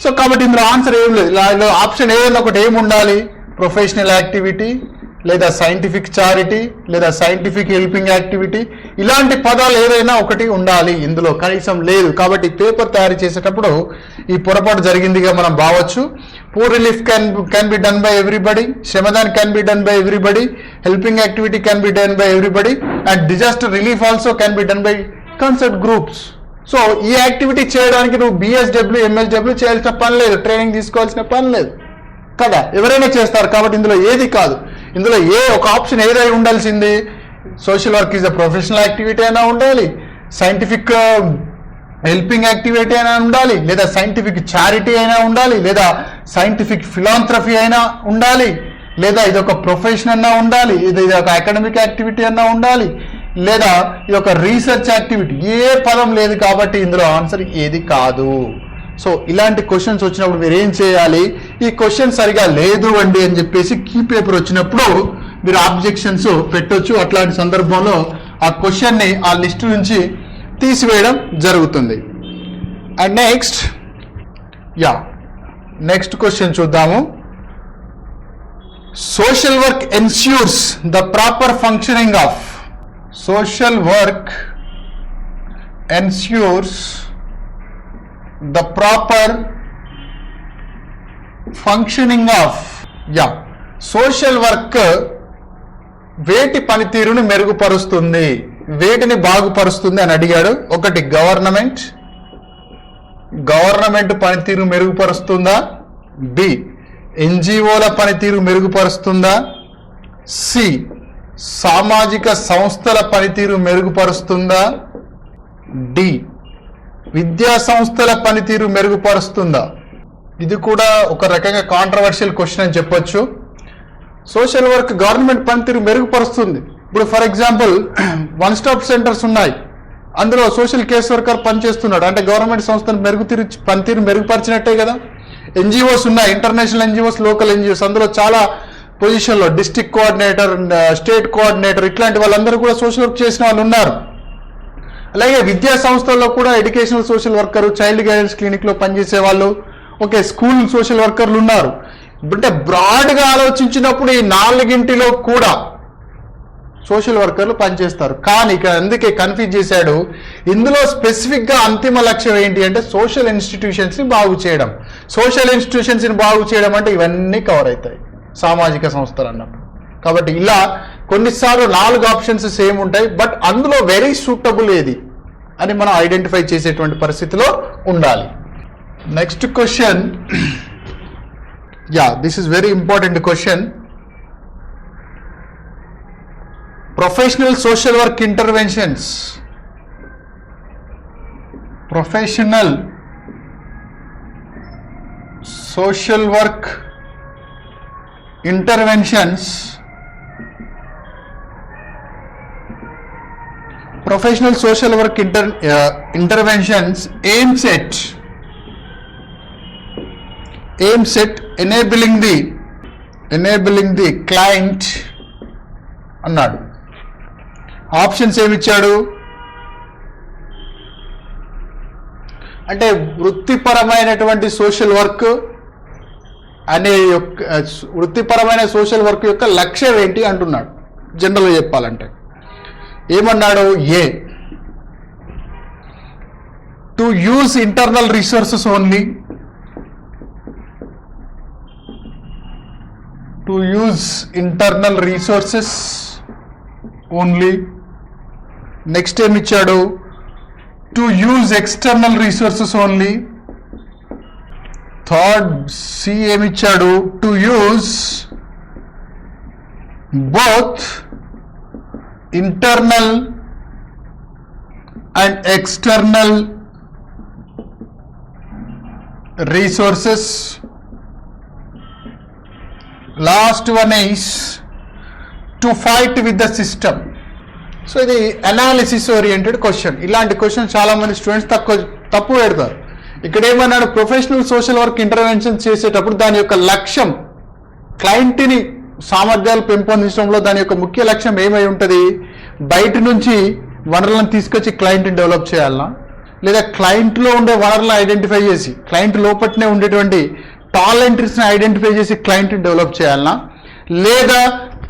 సో కాబట్టి ఇందులో ఆన్సర్ ఏం లేదు. ఆప్షన్ ఏదైనా ఒకటి ఏమి ఉండాలి, ప్రొఫెషనల్ యాక్టివిటీ లేదా సైంటిఫిక్ చారిటీ లేదా సైంటిఫిక్ హెల్పింగ్ యాక్టివిటీ, ఇలాంటి పదాలు ఏదైనా ఒకటి ఉండాలి. ఇందులో కనీసం లేదు. కాబట్టి పేపర్ తయారు చేసేటప్పుడు ఈ పొరపాటు జరిగిందిగా మనం భావచ్చు. Poor relief can be done by everybody, shramdan can be done by everybody, helping activity can be done by everybody and disaster relief also can be done by concerned groups. So ఈ activity చేయడానికి నువ్వు BSW ఎంఎల్డబ్ల్యూ చేయాల్సిన పని లేదు, training తీసుకోవాల్సిన పని లేదు కదా, ఎవరైనా చేస్తారు. కాబట్టి ఇందులో ఏది కాదు. ఇందులో ఒక ఆప్షన్ ఏదై ఉండాల్సింది, social work is a professional activity అయినా ఉండాలి, సైంటిఫిక్ హెల్పింగ్ యాక్టివిటీ అయినా ఉండాలి, లేదా సైంటిఫిక్ చారిటీ అయినా ఉండాలి, లేదా సైంటిఫిక్ ఫిలాంథ్రఫీ అయినా ఉండాలి, లేదా ఇది ఒక ప్రొఫెషన్ అన్నా ఉండాలి, ఇది ఒక అకాడమిక్ యాక్టివిటీ అన్నా ఉండాలి, లేదా ఇది ఒక రీసెర్చ్ యాక్టివిటీ. ఏ పదం లేదు. కాబట్టి ఇందులో ఆన్సర్ ఏది కాదు. సో ఇలాంటి క్వశ్చన్స్ వచ్చినప్పుడు మీరు ఏం చేయాలి, ఈ క్వశ్చన్ సరిగా లేదు అండి అని చెప్పేసి కీ పేపర్ వచ్చినప్పుడు మీరు ఆబ్జెక్షన్స్ పెట్టొచ్చు. అట్లాంటి సందర్భంలో ఆ క్వశ్చన్ని ఆ లిస్ట్ నుంచి తీసివేయడం జరుగుతుంది. అండ్ నెక్స్ట్ క్వశ్చన్ చూద్దాము. Social work ensures the proper functioning of, social work ensures the proper functioning of social work వేటి పనితీరును మెరుగుపరుస్తుంది, వేటిని బాగుపరుస్తుంది అని అడిగాడు. ఒకటి గవర్నమెంట్ పనితీరు మెరుగుపరుస్తుందా, బి ఎన్జిఓల పనితీరు మెరుగుపరుస్తుందా, సి సామాజిక సంస్థల పనితీరు మెరుగుపరుస్తుందా, డి విద్యా సంస్థల పనితీరు మెరుగుపరుస్తుందా. ఇది కూడా ఒక రకంగా కాంట్రవర్షియల్ క్వశ్చన్ అని చెప్పొచ్చు. సోషల్ వర్క్ గవర్నమెంట్ పనితీరు మెరుగుపరుస్తుంది. ఇప్పుడు ఫర్ ఎగ్జాంపుల్ 1 స్టాప్ సెంటర్స్ ఉన్నాయి, అందులో సోషల్ కేస్ వర్కర్ పనిచేస్తున్నాడు అంటే గవర్నమెంట్ సంస్థను పనితీరు మెరుగుపరిచినట్టే కదా. ఎన్జిఓస్ ఉన్నాయి, ఇంటర్నేషనల్ ఎన్జిఓస్, లోకల్ ఎన్జిఓస్, అందులో చాలా పొజిషన్లో డిస్ట్రిక్ట్ కోఆర్డినేటర్, స్టేట్ కోఆర్డినేటర్ ఇట్లాంటి వాళ్ళందరూ కూడా సోషల్ వర్క్ చేసిన వాళ్ళు ఉన్నారు. అలాగే విద్యా సంస్థల్లో కూడా educational social worker, child guidance క్లినిక్లో పనిచేసే వాళ్ళు, ఓకే, స్కూల్ సోషల్ వర్కర్లు ఉన్నారు. అంటే బ్రాడ్గా ఆలోచించినప్పుడు ఈ 4గింటిలో కూడా సోషల్ వర్కర్లు పనిచేస్తారు. కానీ ఇక్కడ అందుకే కన్ఫ్యూజ్ చేశాడు. ఇందులో స్పెసిఫిక్గా అంతిమ లక్ష్యం ఏంటి అంటే సోషల్ ఇన్స్టిట్యూషన్స్ని బాగు చేయడం. సోషల్ ఇన్స్టిట్యూషన్స్ని బాగు చేయడం అంటే ఇవన్నీ కవర్ అవుతాయి సామాజిక సంస్థలు అన్నప్పుడు. కాబట్టి ఇలా కొన్నిసార్లు 4 ఆప్షన్స్ సేమ్ ఉంటాయి, బట్ అందులో వెరీ సూటబుల్ ఏది అని మనం ఐడెంటిఫై చేసేటువంటి పరిస్థితిలో ఉండాలి. Next question, this is very important question. Professional social work interventions, professional social work interventions, professional social work interventions aims at enabling the client అన్నాడు. ఆప్షన్స్ ఏమిచ్చాడు అంటే వృత్తిపరమైనటువంటి సోషల్ వర్క్ అనే వృత్తిపరమైన సోషల్ వర్క్ యొక్క లక్ష్యం ఏంటి అంటున్నాడు. జనరల్గా చెప్పాలంటే ఏమన్నాడు, A to use internal resources only, to use internal resources only. Next ఏమి ఇచ్చాడు, to use external resources only. Third C ఏమి ఇచ్చాడు, to use both internal and external resources. Last one is to fight with the system. So ఇది analysis oriented question. ఇలాంటి question చాలా మంది students తప్పు పెడతారు. ఇక్కడ ఏమన్నాడు, ప్రొఫెషనల్ సోషల్ వర్క్ ఇంటర్వెన్షన్ చేసేటప్పుడు దాని యొక్క లక్ష్యం క్లయింట్ని సామర్థ్యాలు పెంపొందించడంలో దాని యొక్క ముఖ్య లక్ష్యం ఏమై ఉంటుంది, బయట నుంచి వనరులను తీసుకొచ్చి క్లయింట్ని డెవలప్ చేయాలన్నా, లేదా క్లయింట్లో ఉండే వనరులను ఐడెంటిఫై చేసి క్లయింట్ లోపలనే ఉండేటువంటి టాలెంట్స్ని ఐడెంటిఫై చేసి క్లయింట్ని డెవలప్ చేయాలన్నా, లేదా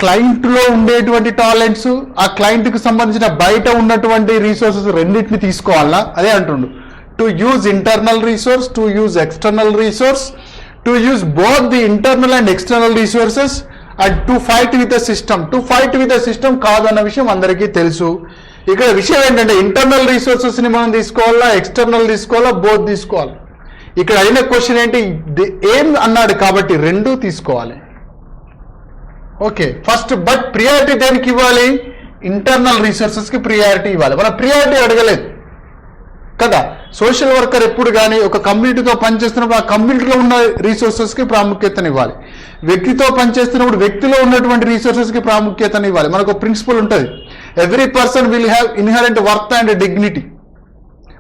క్లయింట్లో ఉండేటువంటి టాలెంట్స్ ఆ క్లయింట్కి సంబంధించిన బయట ఉన్నటువంటి రీసోర్సెస్ రెండింటిని తీసుకోవాలన్నా, అదే అంటుండు. To use internal resource, to use external resource, to use both the internal and external resources and to fight with the system. To fight with the system కాదన్న విషయం అందరికీ తెలుసు. ఇక్కడ విషయం ఏంటంటే ఇంటర్నల్ రిసోర్సెస్ని మనం తీసుకోవాలా, ఎక్స్టర్నల్ తీసుకోవాలా, బోత్ తీసుకోవాలి. ఇక్కడ అయిన క్వశ్చన్ ఏంటి, ఏం అన్నాడు కాబట్టి రెండూ తీసుకోవాలి. ఓకే, ఫస్ట్ బట్ ప్రియారిటీ దేనికి ఇవ్వాలి, ఇంటర్నల్ రిసోర్సెస్కి ప్రియారిటీ ఇవ్వాలి. మన ప్రియారిటీ అడగలేదు కదా. సోషల్ వర్కర్ ఎప్పుడు కానీ ఒక కమ్యూనిటీతో పనిచేస్తున్నప్పుడు ఆ కమ్యూనిటీలో ఉన్న రిసోర్సెస్కి ప్రాముఖ్యతనివ్వాలి. వ్యక్తితో పనిచేస్తున్నప్పుడు వ్యక్తిలో ఉన్నటువంటి రిసోర్సెస్కి ప్రాముఖ్యతనివ్వాలి. మనకు ప్రిన్సిపల్ ఉంటుంది, every person will have inherent worth and dignity.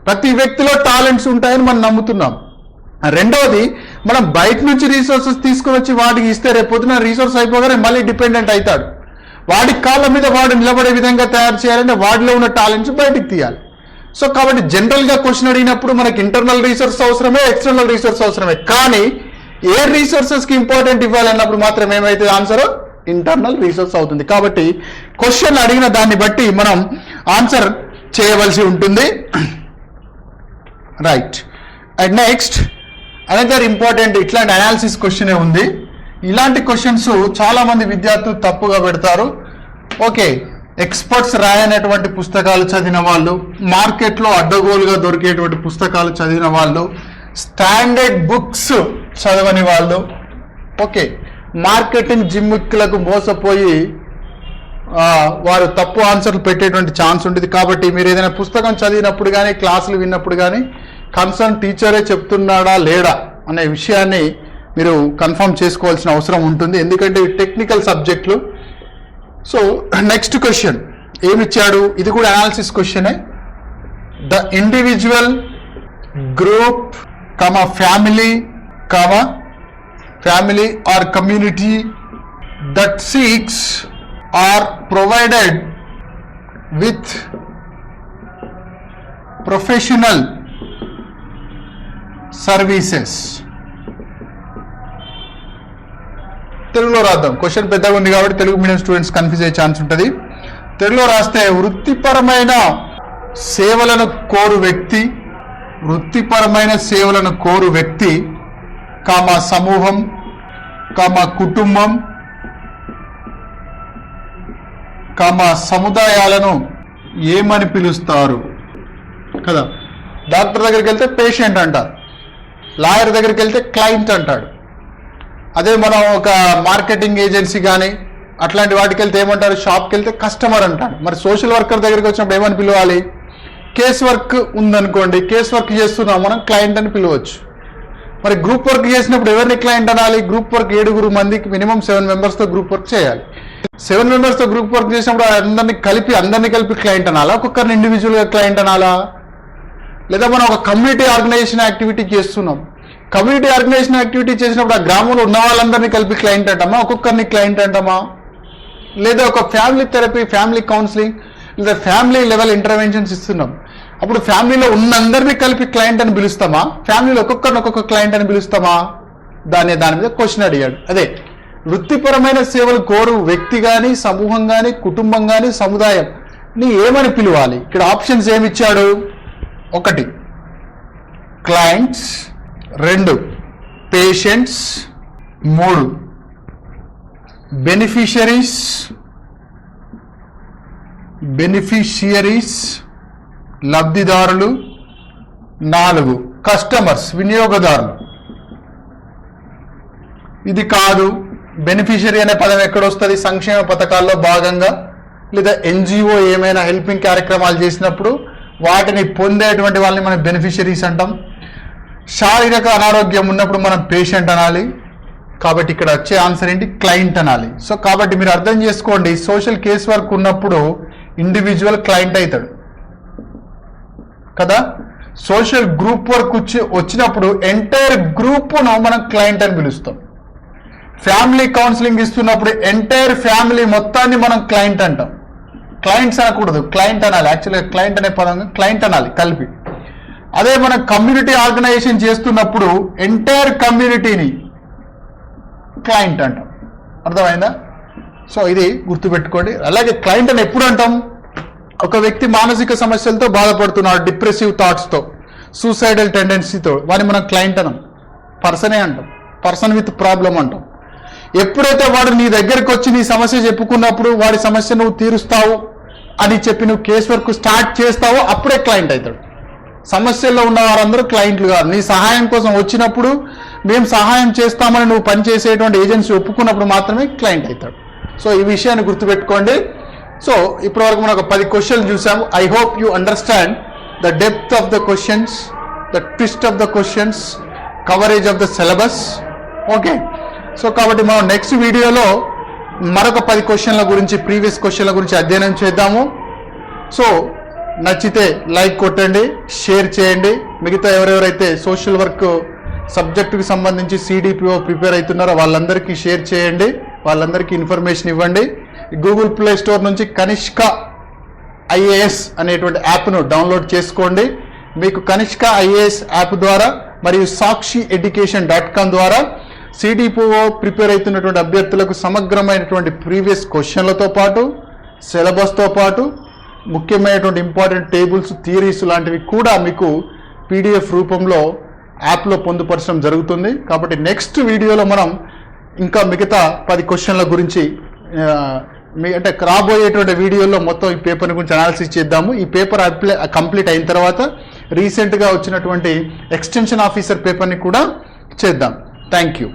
ప్రతి వ్యక్తిలో టాలెంట్స్ ఉంటాయని మనం నమ్ముతున్నాం. రెండవది, మనం బయట నుంచి రీసోర్సెస్ తీసుకుని వచ్చి వాడికి ఇస్తే రేపొద్దున రీసోర్స్ అయిపోగానే మళ్ళీ డిపెండెంట్ అవుతాడు. వాడి కాళ్ళ మీద వాడు నిలబడే విధంగా తయారు చేయాలంటే వాడిలో ఉన్న టాలెంట్స్ బయటికి తీయాలి. సో కాబట్టి జనరల్గా క్వశ్చన్ అడిగినప్పుడు మనకి ఇంటర్నల్ రీసోర్స్ అవసరమే, ఎక్స్టర్నల్ రీసోర్స్ అవసరమే. కానీ ఏ రీసోర్సెస్కి ఇంపార్టెంట్ ఇవ్వాలన్నప్పుడు మాత్రం ఏమైతుంది, ఆన్సర్ ఇంటర్నల్ రీసోర్స్ అవుతుంది. కాబట్టి క్వశ్చన్ అడిగిన దాన్ని బట్టి మనం ఆన్సర్ చేయవలసి ఉంటుంది. Right. And next another important ఇట్లాంటి అనాలిసిస్ క్వశ్చనే ఉంది. ఇలాంటి క్వశ్చన్స్ చాలా మంది విద్యార్థులు తప్పుగా పెడతారు. ఓకే, ఎక్స్పర్ట్స్ రాయనటువంటి పుస్తకాలు చదివిన వాళ్ళు, మార్కెట్లో అడ్డగోలుగా దొరికేటువంటి పుస్తకాలు చదివిన వాళ్ళు, స్టాండర్డ్ బుక్స్ చదవని వాళ్ళు, ఓకే, మార్కెటింగ్ జిమ్మిక్కులకు మోసపోయి వారు తప్పు ఆన్సర్లు పెట్టేటువంటి ఛాన్స్ ఉంటుంది. కాబట్టి మీరు ఏదైనా పుస్తకం చదివినప్పుడు కానీ క్లాసులు విన్నప్పుడు కానీ కన్సర్న్ టీచరే చెప్తున్నాడా లేడా అనే విషయాన్ని మీరు కన్ఫర్మ్ చేసుకోవాల్సిన అవసరం ఉంటుంది, ఎందుకంటే టెక్నికల్ సబ్జెక్టులు. సో నెక్స్ట్ క్వశ్చన్ ఏమిచ్చాడు, ఇది కూడా అనాలిసిస్ క్వశ్చనే. The individual, group, family or community that seeks or provided with professional services. తెలుగులో రాద్దాం, క్వశ్చన్ పెద్దగా ఉంది కాబట్టి తెలుగు మీడియం స్టూడెంట్స్ కన్ఫ్యూజ్ అయ్యే ఛాన్స్ ఉంటుంది. తెలుగులో రాస్తే వృత్తిపరమైన సేవలను కోరు వ్యక్తి, సమూహం, కుటుంబం, సముదాయాలను ఏమని పిలుస్తారు కదా. డాక్టర్ దగ్గరికి వెళ్తే పేషెంట్ అంటారు, లాయర్ దగ్గరికి వెళ్తే క్లయింట్ అంటాడు. అదే మనం ఒక మార్కెటింగ్ ఏజెన్సీ కానీ అట్లాంటి వాటికి వెళ్తే ఏమంటారు, షాప్కి వెళ్తే కస్టమర్ అంటాడు. మరి సోషల్ వర్కర్ దగ్గరికి వచ్చినప్పుడు ఏమని పిలవాలి, కేస్ వర్క్ ఉందనుకోండి, కేస్ వర్క్ చేస్తున్నాం మనం, క్లయింట్ అని పిలవచ్చు. మరి గ్రూప్ వర్క్ చేసినప్పుడు ఎవరిని క్లయింట్ అనాలి? గ్రూప్ వర్క్ 7 మందికి మినిమం 7 మెంబర్స్తో గ్రూప్ వర్క్ చేయాలి. 7 మెంబర్స్తో గ్రూప్ వర్క్ చేసినప్పుడు అందరినీ కలిపి క్లయింట్ అనాలా? ఒక్కొక్కరిని ఇండివిజువల్గా క్లయింట్ అనాలా? లేదా మనం ఒక కమ్యూనిటీ ఆర్గనైజేషన్ యాక్టివిటీ చేస్తున్నాం. కమ్యూనిటీ ఆర్గనైజేషన్ యాక్టివిటీ చేసినప్పుడు ఆ గ్రామంలో ఉన్న వాళ్ళందరినీ కలిపి క్లయింట్ అంటామా? ఒక్కొక్కరిని క్లయింట్ అంటామా? లేదా ఒక ఫ్యామిలీ థెరపీ, ఫ్యామిలీ కౌన్సిలింగ్ లేదా ఫ్యామిలీ లెవెల్ ఇంటర్వెన్షన్స్ ఇస్తున్నాం. అప్పుడు ఫ్యామిలీలో ఉన్న అందరినీ కలిపి క్లయింట్ అని పిలుస్తామా? ఫ్యామిలీలో ఒక్కొక్కరిని ఒక్కొక్క క్లయింట్ అని పిలుస్తామా? దాని మీద క్వశ్చన్ అడిగాడు. అదే వృత్తిపరమైన సేవలు కోరు వ్యక్తి కానీ, సమూహం కానీ, కుటుంబం కానీ, సముదాయం ని ఏమని పిలవాలి? ఇక్కడ ఆప్షన్స్ ఏమిచ్చాడు? 1 క్లయింట్స్, 2 పేషెంట్స్, 3 బెనిఫిషియరీస్ లబ్ధిదారులు, 4 కస్టమర్స్ వినియోగదారులు. ఇది కాదు. బెనిఫిషియరీ అనే పదం ఎక్కడొస్తుంది? సంక్షేమ పథకాల్లో భాగంగా లేదా ఎన్జిఓ ఏమైనా హెల్పింగ్ కార్యక్రమాలు చేసినప్పుడు వాటిని పొందేటువంటి వాళ్ళని మనం బెనిఫిషియరీస్ అంటాం. శారీరక అనారోగ్యం ఉన్నప్పుడు మనం పేషెంట్ అనాలి. కాబట్టి ఇక్కడ వచ్చే ఆన్సర్ ఏంటి? క్లయింట్ అనాలి. సో కాబట్టి మీరు అర్థం చేసుకోండి, సోషల్ కేస్ వర్క్ ఉన్నప్పుడు ఇండివిజువల్ క్లయింట్ అవుతాడు కదా. సోషల్ గ్రూప్ వర్క్ వచ్చినప్పుడు ఎంటైర్ గ్రూప్ను మనం క్లయింట్ అని పిలుస్తాం. ఫ్యామిలీ కౌన్సిలింగ్ ఇస్తున్నప్పుడు ఎంటైర్ ఫ్యామిలీ మొత్తాన్ని మనం క్లయింట్ అంటాం. క్లయింట్స్ అనకూడదు, క్లయింట్ అనాలి. యాక్చువల్గా క్లయింట్ అనే పదం క్లయింట్ అనాలి కలిపి. అదే మనం కమ్యూనిటీ ఆర్గనైజేషన్ చేస్తున్నప్పుడు ఎంటైర్ కమ్యూనిటీని క్లయింట్ అంటాం. అర్థమైందా? సో ఇది గుర్తుపెట్టుకోండి. అలాగే క్లయింట్ అని ఎప్పుడు అంటాం? ఒక వ్యక్తి మానసిక సమస్యలతో బాధపడుతున్నాడు, డిప్రెసివ్ థాట్స్తో, సూసైడల్ టెండెన్సీతో, వాడిని మనం క్లయింట్ అనం, పర్సనే అంటాం, పర్సన్ విత్ ప్రాబ్లం అంటాం. ఎప్పుడైతే వాడు నీ దగ్గరికి వచ్చి నీ సమస్య చెప్పుకున్నప్పుడు వాడి సమస్య నువ్వు తీరుస్తావు అని చెప్పి నువ్వు కేస్ వర్క్ స్టార్ట్ చేస్తావో అప్పుడే క్లయింట్ అవుతాడు. సమస్యల్లో ఉన్న వారందరూ క్లయింట్లు కాదు. నీ సహాయం కోసం వచ్చినప్పుడు మేము సహాయం చేస్తామని నువ్వు పనిచేసేటువంటి ఏజెన్సీ ఒప్పుకున్నప్పుడు మాత్రమే క్లయింట్ అవుతాడు. సో ఈ విషయాన్ని గుర్తుపెట్టుకోండి. సో ఇప్పటివరకు మనం ఒక 10 క్వశ్చన్లు చూసాము. I hope you understand the depth of the questions, the twist of the questions, coverage of the syllabus. Okay. So కాబట్టి మనం నెక్స్ట్ వీడియోలో మరొక 10 క్వశ్చన్ల గురించి, ప్రీవియస్ క్వశ్చన్ల గురించి అధ్యయనం చేద్దాము. సో నచ్చితే లైక్ కొట్టండి, షేర్ చేయండి. మిగతా ఎవరెవరైతే సోషల్ వర్క్ సబ్జెక్టుకి సంబంధించి సిడిపిఓ ప్రిపేర్ అవుతున్నారో వాళ్ళందరికీ షేర్ చేయండి, వాళ్ళందరికీ ఇన్ఫర్మేషన్ ఇవ్వండి. గూగుల్ ప్లే స్టోర్ నుంచి కనిష్క ఐఏఎస్ అనేటువంటి యాప్ను డౌన్లోడ్ చేసుకోండి. మీకు కనిష్క ఐఏఎస్ యాప్ ద్వారా మరియు సాక్షి education.com ద్వారా సిడిపిఓ ప్రిపేర్ అవుతున్నటువంటి అభ్యర్థులకు సమగ్రమైనటువంటి ప్రీవియస్ క్వశ్చన్లతో పాటు, సిలబస్తో పాటు ముఖ్యమైనటువంటి ఇంపార్టెంట్ టేబుల్స్, థియరీస్ లాంటివి కూడా మీకు పీడిఎఫ్ రూపంలో యాప్లో పొందుపరచడం జరుగుతుంది. కాబట్టి నెక్స్ట్ వీడియోలో మనం ఇంకా మిగతా 10 క్వశ్చన్ల గురించి అంటే రాబోయేటువంటి వీడియోలో మొత్తం ఈ పేపర్ గురించి అనాలిసిస్ చేద్దాము. ఈ పేపర్ కంప్లీట్ అయిన తర్వాత రీసెంట్గా వచ్చినటువంటి ఎక్స్టెన్షన్ ఆఫీసర్ పేపర్ని కూడా చేద్దాం. Thank you.